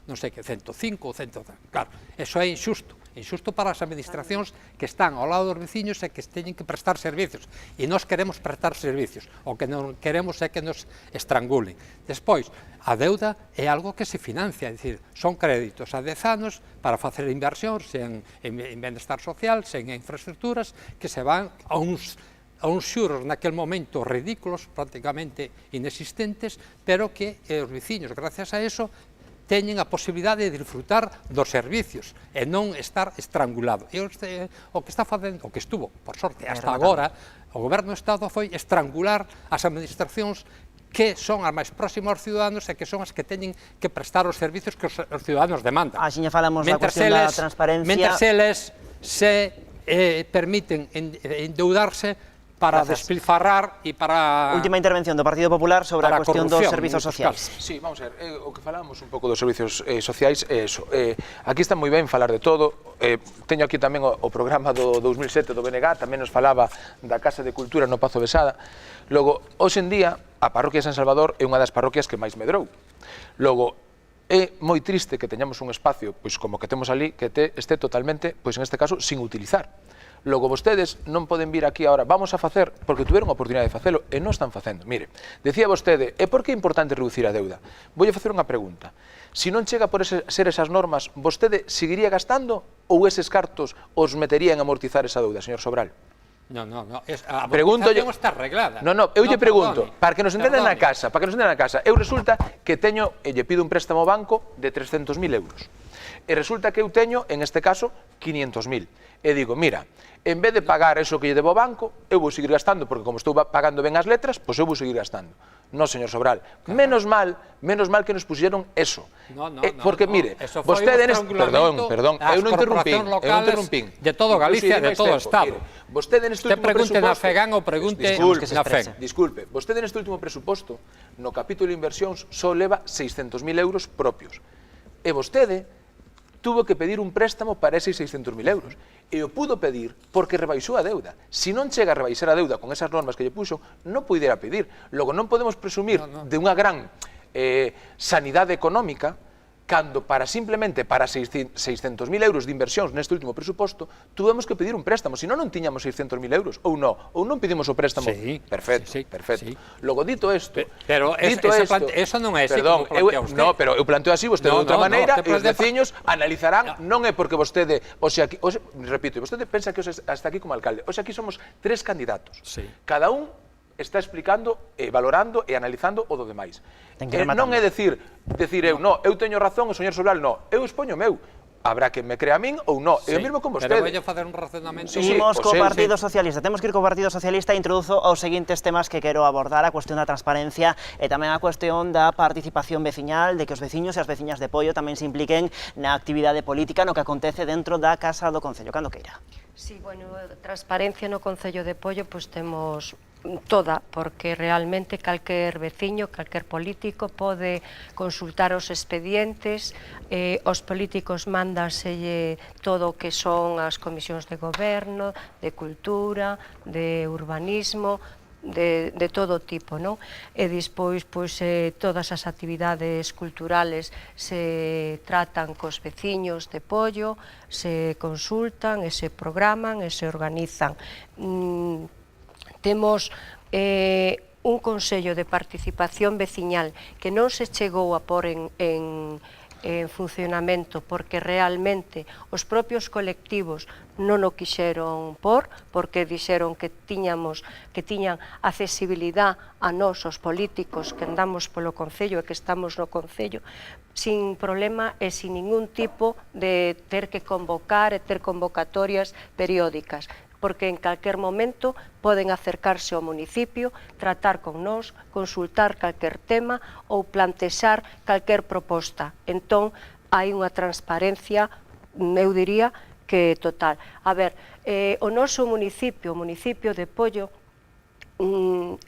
non sei que, 105 ou 100. Claro, eso é injusto para as administracións que están ao lado dos veciños e que teñen que prestar servicios. E nós queremos prestar servicios, o que non queremos é que nos estrangulen. Despois, a deuda é algo que se financia, é dicir, son créditos a 10 anos para facer inversións en benestar social, en infraestructuras, que se van a uns xuros naquele momento ridículos, prácticamente inexistentes, pero que os veciños, gracias a eso, teñen a posibilidade de disfrutar dos servicios e non estar estrangulado. E o que está facendo, o que estuvo, por sorte, hasta agora, o goberno do Estado foi estrangular as administracións que son as máis próximas aos ciudadanos e que son as que teñen que prestar os servicios que os ciudadanos demandan. Axiña falamos da cuestión da transparencia. Mentres eles se permiten endeudarse para despilfarrar e para... Última intervención do Partido Popular sobre a cuestión dos servizos sociais. Sí, vamos a ver, o que falábamos un pouco dos servizos sociais é eso. Aquí está moi ben falar de todo. Teño aquí tamén o programa do 2007 do BNG, tamén nos falaba da Casa de Cultura no Pazo Besada. Logo, hoxe en día, a parroquia de San Salvador é unha das parroquias que máis medrou. Logo, é moi triste que teñamos un espacio, pois como que temos ali, que este totalmente, pois en este caso, sin utilizar. Logo, vostedes non poden vir aquí agora, vamos a facer, porque tuveron a oportunidade de facelo, e non están facendo. Mire, decía vostede, e por que é importante reducir a deuda? Voulle facer unha pregunta. Se non chega por ser esas normas, vostede seguiría gastando ou eses cartos os metería en amortizar esa deuda, señor Sobral? No, a amortización está arreglada. No, eu lle pregunto, para que nos entenden na casa, eu resulta que teño, e lle pido un préstamo ao banco de 300.000 euros. E resulta que eu teño, en este caso, 500.000. E digo, mira, en vez de pagar eso que lle debo ao banco, eu vou seguir gastando, porque como estou pagando ben as letras, pois eu vou seguir gastando. No, señor Sobral, menos mal que nos puxeron eso. Porque, mire, vostede... Perdón, eu non interrumpín. De todo Galicia, de todo o Estado. Vostede neste último presuposto... pregunte na FEGAN ou pregunte na FEG. Disculpe, vostede neste último presuposto, no capítulo de inversións, só leva 600.000 euros propios. E vostede tuvo que pedir un préstamo para eses 600.000 euros. E o pudo pedir porque rebaixou a deuda. Se non chega a rebaixar a deuda con esas normas que lle puxo, non puidera pedir. Logo, non podemos presumir de unha gran sanidade económica cando simplemente para 600.000 euros de inversións neste último presuposto tuvemos que pedir un préstamo, senón non tiñamos 600.000 euros, ou non pedimos o préstamo. Perfecto. Logo, dito isto... Pero eso non é así como plantea usted. No, pero eu planteo así, vostede de outra maneira, e os veciños analizarán, non é porque vostede, repito, vostede pensa que hasta aquí como alcalde, hoxe aquí somos 3 candidatos, cada un está explicando, valorando e analizando o do demais. Non é decir eu, eu teño razón, o señor Sobral, eu expoño o meu. Habrá que me crea a min ou non. É o mesmo con vostede. Pero vou facer un razonamento. Imos co Partido Socialista. Temos que ir co Partido Socialista e introduzo os seguintes temas que quero abordar, a cuestión da transparencia e tamén a cuestión da participación veciñal, de que os veciños e as veciñas de Poio tamén se impliquen na actividade política no que acontece dentro da Casa do Concello. Cando queira. Sí, bueno, transparencia no Concello de Poio, pois temos toda, porque realmente calquer veciño, calquer político pode consultar os expedientes, os políticos mándaselle todo o que son as comisións de goberno, de cultura, de urbanismo, de todo tipo, non? E despois, pois, todas as actividades culturales se tratan cos veciños de Poio, se consultan e se programan e se organizan. Temos un consello de participación veciñal que non se chegou a pôr en funcionamento porque realmente os propios colectivos non o quixeron pôr, porque dixeron que tiñan accesibilidade a nós, os políticos que andamos polo Concello e que estamos no Concello, sin problema e sin ningún tipo de ter que convocar e ter convocatorias periódicas, porque en calquer momento poden acercarse ao municipio, tratar con nós, consultar calquer tema ou plantexar calquer proposta. Entón, hai unha transparencia, eu diría, que total. A ver, o noso municipio, o municipio de Poio,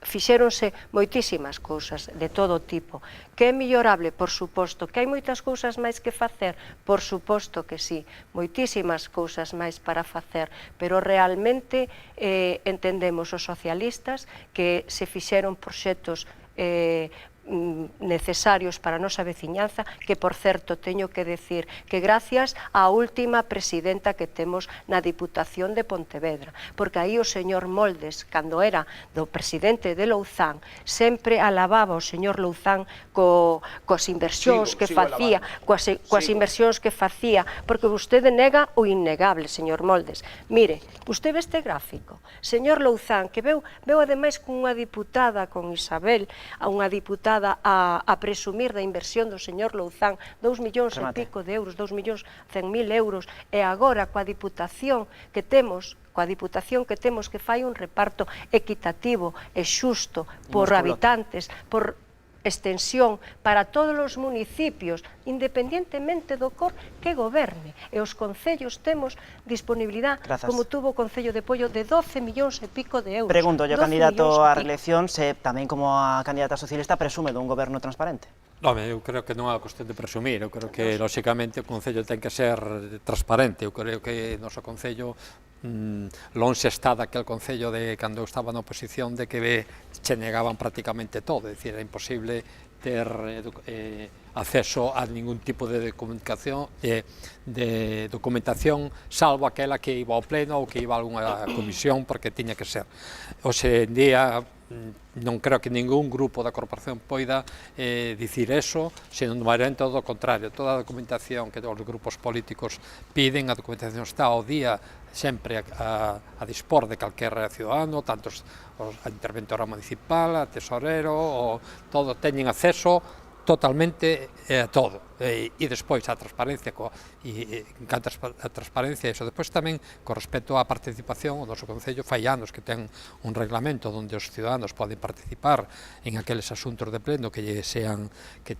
fixéronse moitísimas cousas de todo tipo. Que é mellorable? Por suposto. Que hai moitas cousas máis que facer? Por suposto que sí. Moitísimas cousas máis para facer. Pero realmente entendemos os socialistas que se fixeron proxectos necesarios para a nosa veciñanza, que, por certo, teño que decir que gracias á última presidenta que temos na Diputación de Pontevedra, porque aí o señor Moldes, cando era do presidente de Louzán, sempre alababa o señor Louzán coas inversións que facía, coas inversións que facía, porque vostede nega o innegable, señor Moldes. Mire, vostede ve este gráfico, señor Louzán, que veu ademais cunha diputada, con Isabel, a unha diputada a presumir da inversión do señor Louzán, 2 millóns e pico de euros, 2.100.000 euros, e agora coa Diputación que temos, que fai un reparto equitativo e xusto por habitantes, extensión para todos os municipios, independientemente do cor que goberne. E os concellos temos disponibilidade, como tuvo o Concello de Poio, de 12 millóns e pico de euros. Pregunto, o candidato á reelección se tamén como a candidata socialista presume dun goberno transparente? Home, eu creo que non é a cuestión de presumir, eu creo que, lóxicamente, o Concello ten que ser transparente. Eu creo que o noso Concello lonxe está daquel Concello de cando eu estaba na oposición de que che negaban prácticamente todo, é dicir, era imposible ter acceso a ningún tipo de documentación, salvo aquela que iba ao pleno ou que iba a alguna comisión, porque tiña que ser. Hoxe en día non creo que ningún grupo da corporación poida dicir eso, senón máis todo o contrario. Toda a documentación que os grupos políticos piden, a documentación está ao día sempre a dispor de calquera ciudadano, tanto a interventora municipal, a tesorero, todo teñen acceso totalmente a todo. E despois a transparencia, encanta a transparencia, iso despois tamén con respecto á participación. O noso Concello fai anos que ten un reglamento onde os ciudadanos poden participar en aqueles asuntos de pleno que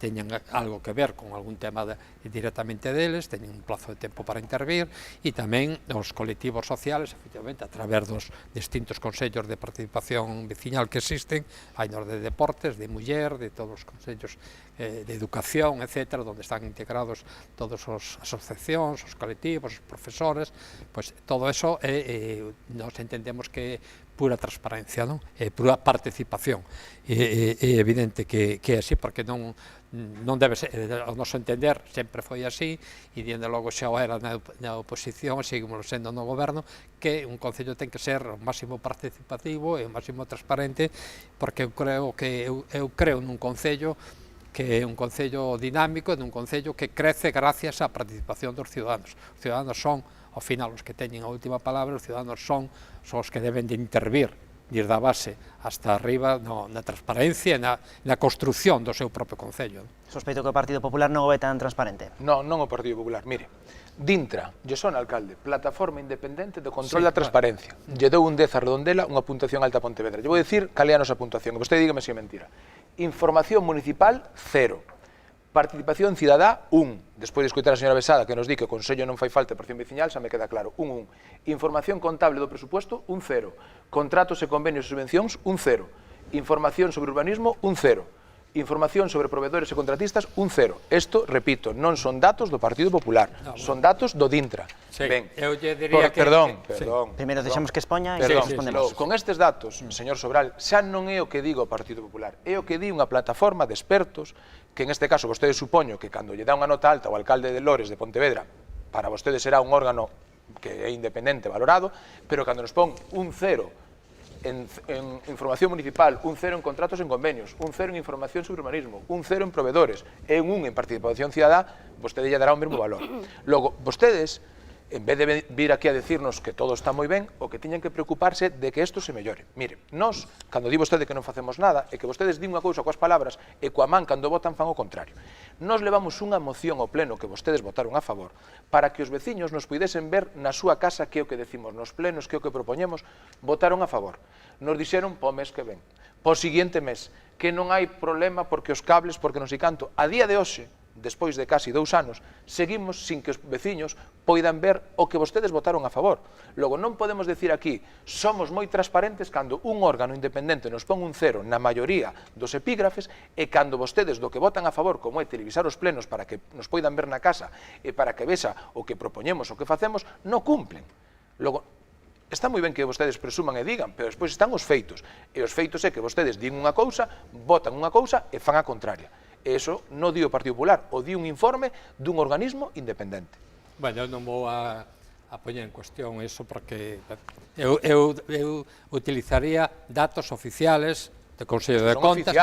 teñan algo que ver con algún tema directamente deles, teñen un plazo de tempo para intervir, e tamén os colectivos sociales, efectivamente, a través dos distintos consellos de participación veciñal que existen, hai nos de deportes, de muller, de todos os consellos de educación, etc., onde están integrados todas as asociacións, os colectivos, os profesores, pois todo eso nos entendemos que é pura transparencia, non? É pura participación. É evidente que é así, porque non debe ser, ao noso entender, sempre foi así, e dende logo xa o era na oposición, seguimos sendo no goberno, que un concello ten que ser o máximo participativo e o máximo transparente, porque eu creo nun concello que é un concello dinámico, un concello que crece gracias á participación dos ciudadanos. Os ciudadanos son, ao final, os que teñen a última palabra, os ciudadanos son os que deben de intervir, desde a base hasta arriba, na transparencia e na construción do seu propio concello. Sospeito que o Partido Popular non o é tan transparente. Non o Partido Popular, mire. Dintra, lle son alcalde, Plataforma Independente de Control da Transparencia. Lle dou un 10 a Redondela, unha puntuación alta a Pontevedra. Lle vou dicir cal é a nosa puntuación, e vostede dígame se é mentira. Información municipal, 0. Participación cidadá, 1. Despois de escoitar a señora Besada que nos di que o Consello non fai falta de participación veciñal, xa me queda claro, 1. Información contable do presupuesto, un 0. Contratos e convenios e subvencións, un 0. Información sobre urbanismo, un 0. Información sobre proveedores e contratistas, un 0. Isto, repito, non son datos do Partido Popular, son datos do Dintra. Ben, eu lle diría que... Perdón. Primeiro deixamos que expoña e respondemos. Con estes datos, señor Sobral, xa non é o que diga o Partido Popular, é o que di unha plataforma de expertos que, en este caso, vostede supoño que cando lle dá unha nota alta ao alcalde de Lores de Pontevedra, para vostede será un órgano que é independente, valorado, pero cando nos pon un 0 en información municipal, un 0 en contratos en convenios, un 0 en información sobre urbanismo, un 0 en proveedores e un 1 en participación cidadá, vostede lle dará o mesmo valor. Logo, vostedes, en vez de vir aquí a decirnos que todo está moi ben, o que tiñan que preocuparse de que isto se mellore. Mire, nós, cando di vostede que non facemos nada, e que vostedes din unha cousa coas palabras, e coa man, cando votan, fan o contrario. Nós levamos unha moción ao pleno que vostedes votaron a favor, para que os veciños nos puidesen ver na súa casa que é o que decimos nos plenos, que é o que propoñemos, votaron a favor. Nos dixeron po mes que ven, po seguinte mes, que non hai problema porque os cables, porque non sei canto. A día de hoxe, despois de casi 2 anos, seguimos sin que os veciños poidan ver o que vostedes votaron a favor. Logo, non podemos decir aquí, somos moi transparentes cando un órgano independente nos pon un 0 na maioría dos epígrafes e cando vostedes do que votan a favor, como é televisar os plenos para que nos poidan ver na casa e para que vexa o que propoñemos, o que facemos, non cumplen. Logo, está moi ben que vostedes presuman e digan, pero despois están os feitos. E os feitos é que vostedes din unha cousa, votan unha cousa e fan a contraria. E iso non di o Partido Popular, o di un informe dun organismo independente. Bueno, eu non vou a poñer en cuestión iso porque eu utilizaría datos oficiales do Consello de Contas,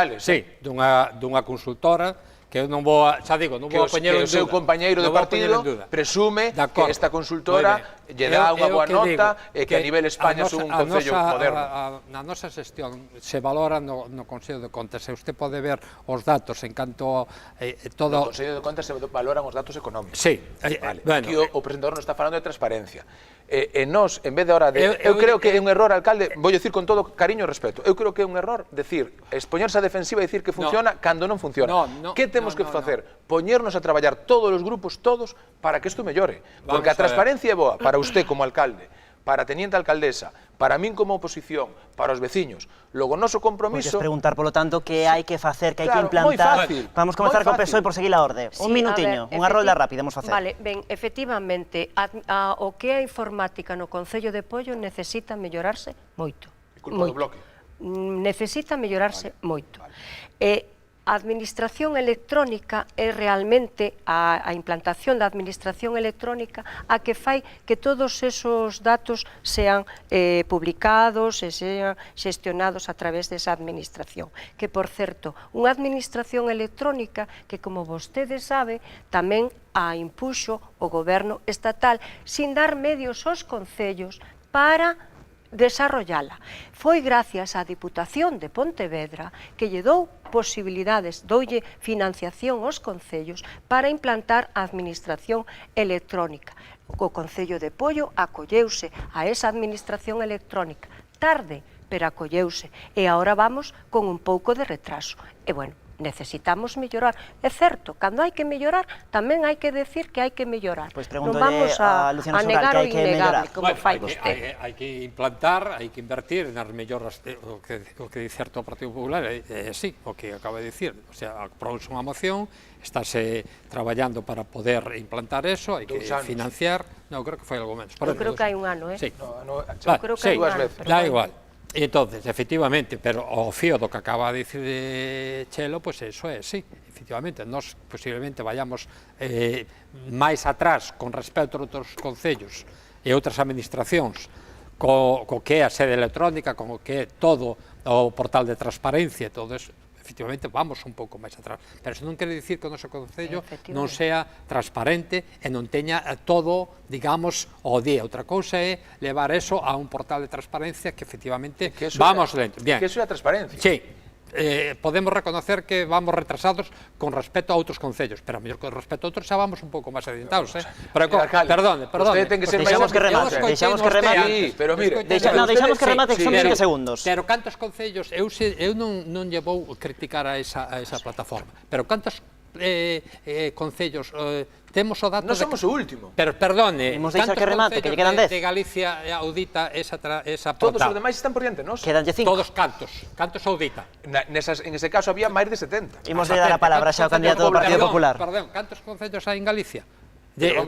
dunha consultora, que eu non vou, xa digo, non vou a poñer en dúda. Que o seu compañeiro de partido presume que esta consultora lle dá unha boa nota e que a nivel España son un concello moderno. Na nosa xestión se valora no Consello de Contas, e usted pode ver os datos en canto todo... No Consello de Contas se valoran os datos económicos. Sí. Aquí o presentador non está falando de transparencia. e nós, en vez de ahora de... Eu creo que é un error, alcalde, vou dicir con todo cariño e respeto, eu creo que é un error decir, expoñerse a defensiva e dicir que funciona cando non funciona. Que temos que facer? Poñernos a traballar todos os grupos, todos, para que isto mellore. Porque a transparencia é boa para usted como alcalde, para a teniente alcaldesa, para min como oposición, para os veciños. Logo, o noso compromiso... Podes preguntar, polo tanto, que hai que facer, que hai que implantar. Vamos comenzar co PSOE por seguir a orde. Un minutiño, unha rolda rápida, vamos facer. Vale, ben, efectivamente, o que é a informática no Concello de Pollo necesita mellorarse moito. Culpa do bloque. Necesita mellorarse moito. A administración electrónica é realmente a implantación da administración electrónica a que fai que todos esos datos sean publicados e sean xestionados a través desa administración. Que, por certo, unha administración electrónica que, como vostede sabe, tamén a impuxo o goberno estatal sin dar medios aos concellos para desarrollala. Foi gracias á Diputación de Pontevedra que lle dou posibilidades, doulle financiación aos concellos para implantar a administración electrónica. O Concello de Pollo acolleuse a esa administración electrónica tarde, pero acolleuse, e agora vamos con un pouco de retraso. E, bueno, necesitamos mellorar. É certo, cando hai que mellorar, tamén hai que decir que hai que mellorar. Non vamos a negar o innegable, como fai vostede. Hai que implantar, hai que invertir nas melloras, o que di certo o Partido Popular, sí, o que acaba de dicir. O sea, aprobouse unha moción, estáse traballando para poder implantar eso, hai que financiar. Non, creo que foi algo menos. Eu creo que hai un ano, Sí. Eu creo que hai un ano. Da igual. E entonces, efectivamente, pero o fío do que acaba de dicir Chelo, pois eso é, sí, efectivamente, nós posiblemente vayamos máis atrás con respecto a outros concellos e outras administracións co que é a sede electrónica, con o que é todo o portal de transparencia e todo eso. Efectivamente, vamos un pouco máis atrás. Pero eso non quere dicir que o noso concello non sea transparente e non teña todo, digamos, ao día. Outra cousa é levar eso a un portal de transparencia que efectivamente vamos lento. Que eso é a transparencia. Sí. Podemos reconocer que vamos retrasados con respecto a outros concellos, pero a mellor con respecto a outros xa vamos un pouco máis adiantados, Perdone. Usted ten que ser máis... Deixamos que remate. Pero mire... Deixamos que remate, que son 20 segundos. Pero cantos concellos, eu non lle vou criticar a esa plataforma, pero cantos concellos temos o dato... Non somos o último. Pero, perdone, imos deixar que remate, que lle quedan 10. De Galicia audita esa portal. Todos os demais están por diante, non? Quedanlle 5. Todos cantos audita. En ese caso había máis de 70. Imos de dar a palabra xa ao candidato do Partido Popular. Perdón, cantos concellos hai en Galicia?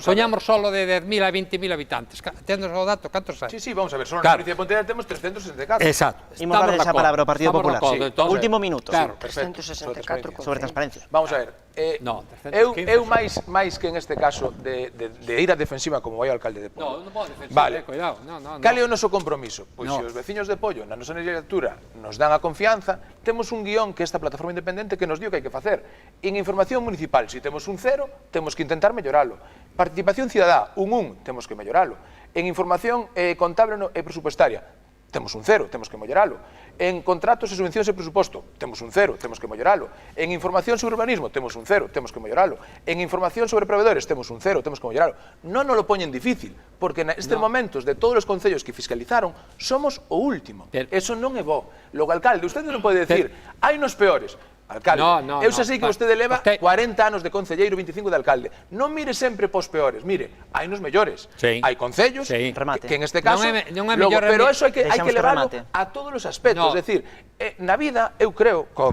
Poñamos solo de 10.000 a 20.000 habitantes. Tendes o dato, cantos hai? Sí, vamos a ver, solo na provincia de Pontevedra temos 364. Exacto. Imos dar xa a palabra ao Partido Popular. Último minuto. Claro, 364 sobre transparencia. Vamos a ver, eu máis que en este caso de ir a defensiva como vai o alcalde de Pollo. Non vou a defensiva, cuidado. Cal é o noso compromiso? Pois se os veciños de Pollo na nosa legislatura nos dan a confianza, temos un guión que esta plataforma independente que nos dio que hai que facer. En información municipal, se temos un 0, temos que intentar melloralo. Participación cidadá, un 1, temos que melloralo. En información contable e presupuestaria, temos un 0, temos que melloralo. En contratos e subvencións e presuposto, temos un 0, temos que melloralo. En información sobre urbanismo, temos un 0, temos que melloralo. En información sobre proveedores, temos un 0, temos que melloralo. Non nos lo poñen difícil, porque nestes momentos de todos os concellos que fiscalizaron, somos o último. Eso non é bo. Logo, alcalde, usted non pode decir, hai nos peores. Alcalde, eu xa sei que vostede leva 40 anos de concelleiro, 25 de alcalde. Non mire sempre pos peores, mire, hai nos mellores. Hai concellos que en este caso, pero eso hai que levarlo a todos os aspectos. É dicir, na vida, eu creo, coa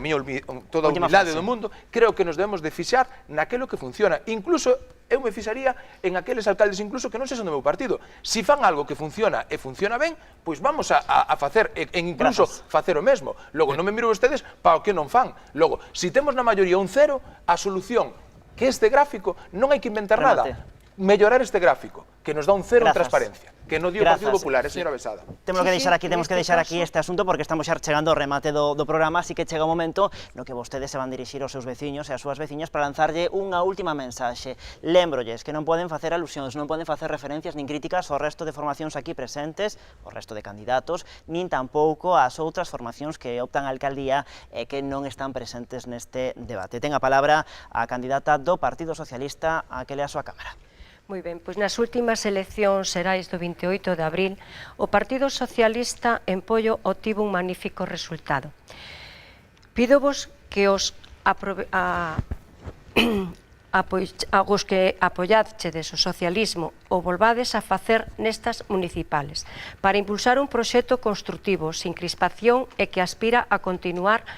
toda a humildade do mundo, creo que nos debemos de fixar naquilo que funciona. Incluso, eu me fixaría en aqueles alcaldes incluso que non se son do meu partido. Si fan algo que funciona e funciona ben, pois vamos a facer, e incluso facer o mesmo. Logo, non me miro vostedes para o que non fan. Logo, si temos na maioría un 0, a solución que este gráfico non hai que inventar nada. Mellorar este gráfico, que nos dá un 0 en transparencia, que non dio o Partido Popular, señora Besada. Temos que deixar aquí este asunto porque estamos xa chegando ao remate do programa, así que chega o momento no que vostedes se van dirixir aos seus veciños e ás súas veciñas para lanzarlle unha última mensaxe. Lembrolles que non poden facer alusións, non poden facer referencias nin críticas ao resto de formacións aquí presentes, ao resto de candidatos, nin tampouco ás outras formacións que optan á alcaldía e que non están presentes neste debate. Ten a palabra a candidata do Partido Socialista a que lea a súa Cámara. Moi ben, pois nas últimas eleccións xerais do 28 de abril, o Partido Socialista en Pollo obtivo un magnífico resultado. Pídovos que os que apoyadchedes o socialismo o volvades a facer nestas municipales para impulsar un proxecto construtivo, sin crispación e que aspira a continuar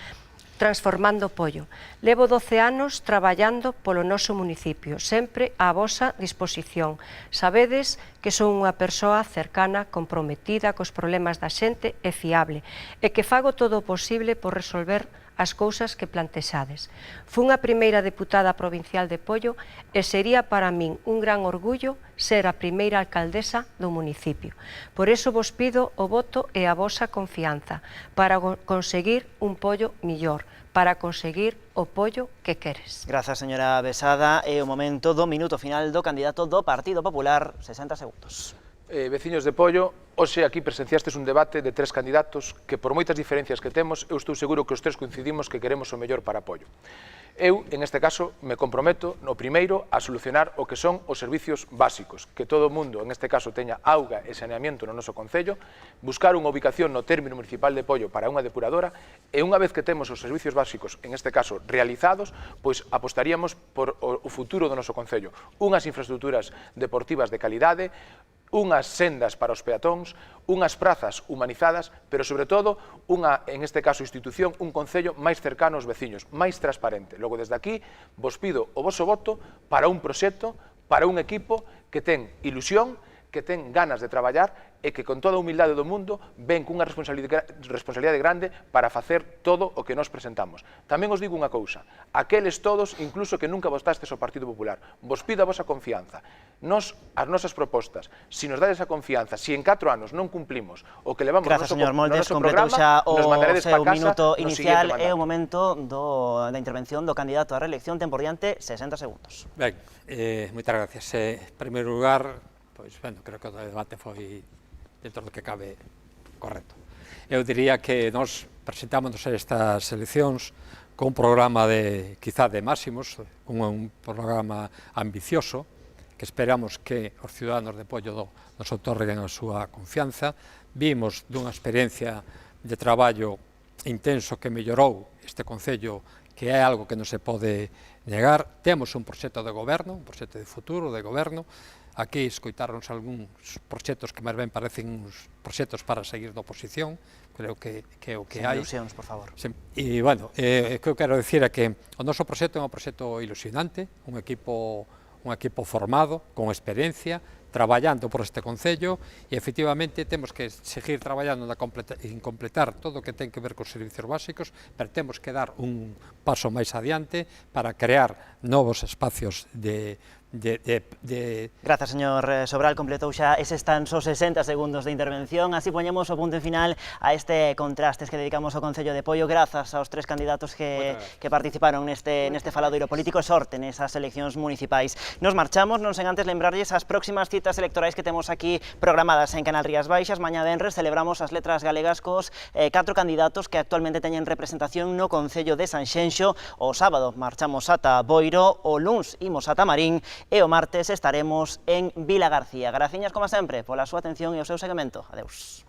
transformando Pollo. Levo 12 anos traballando polo noso municipio, sempre á vosa disposición. Sabedes que son unha persoa cercana, comprometida cos problemas da xente e fiable, e que fago todo o posible por resolver as cousas que plantexades. Fun a primeira deputada provincial de Pollo e sería para min un gran orgullo ser a primeira alcaldesa do municipio. Por iso vos pido o voto e a vosa confianza para conseguir un Pollo millor, para conseguir o Pollo que queres. Grazas, señora Besada. É o momento do minuto final do candidato do Partido Popular, 60 segundos. Veciños de Pollo, hoxe aquí presenciastes un debate de 3 candidatos que, por moitas diferencias que temos, eu estou seguro que os 3 coincidimos que queremos o mellor para Pollo. Eu, en este caso, me comprometo, no primeiro, a solucionar o que son os servicios básicos, que todo o mundo, en este caso, teña auga e saneamiento no noso concello, buscar unha ubicación no término municipal de Pollo para unha depuradora, e unha vez que temos os servicios básicos, en este caso, realizados, pois apostaríamos por o futuro do noso concello. Unhas infraestructuras deportivas de calidade, unhas sendas para os peatóns, unhas prazas humanizadas, pero sobre todo unha, en este caso institución, un concello máis cercano aos veciños, máis transparente. Logo, desde aquí, vos pido o voso voto para un proxecto, para un equipo que ten ilusión, que ten ganas de traballar e que con toda a humildade do mundo ven cunha responsabilidade grande para facer todo o que nos presentamos. Tamén os digo unha cousa, aqueles todos, incluso que nunca votastes ao Partido Popular, vos pido a vosa confianza. Nos, as nosas propostas, se nos dades a confianza, se en 4 anos non cumplimos o que levamos no noso programa, nos mandaredes para casa minuto no inicial. seguinte É o mandato. momento da intervención do candidato a reelección temporriante, 60 segundos. Ben, moitas gracias. En primeiro lugar, pois, bueno, creo que o debate foi dentro do que cabe correcto. Eu diría que nós presentámonos a estas eleccións con un programa de, quizá, de máximos, un programa ambicioso, que esperamos que os ciudadanos de Pollo nos otorguen a súa confianza. Vimos dunha experiencia de traballo intenso que mellorou este concello, que é algo que non se pode negar. Temos un proxecto de goberno, un proxecto de futuro de goberno. Aquí escoitáronse algúns proxectos que máis ben parecen uns proxectos para seguir da oposición, creo que é o que hai. Ilusións, por favor. E, bueno, o que eu quero dicir é que o noso proxecto é un proxecto ilusionante, un equipo formado, con experiencia, traballando por este concello, e efectivamente temos que seguir traballando en completar todo o que ten que ver cos servicios básicos, pero temos que dar un paso máis adiante para crear novos espacios Grazas, señor Sobral, completou xa eses tan só 60 segundos de intervención, así poñemos o punto final a este contrastes que dedicamos ao Concello de Pollo, grazas aos 3 candidatos que participaron neste faladoiro político, e sorte nesas eleccións municipais. Nos marchamos, non sen antes lembrarlles as próximas citas electorais que temos aquí programadas en Canal Rías Baixas. Mañá venres celebramos as letras galegas cos 4 candidatos que actualmente teñen representación no Concello de Sanxenxo. O sábado marchamos ata Boiro, o luns imos ata Marín, e o martes estaremos en Vila García. Graciñas, como sempre, pola súa atención e o seu seguimento. Adeus.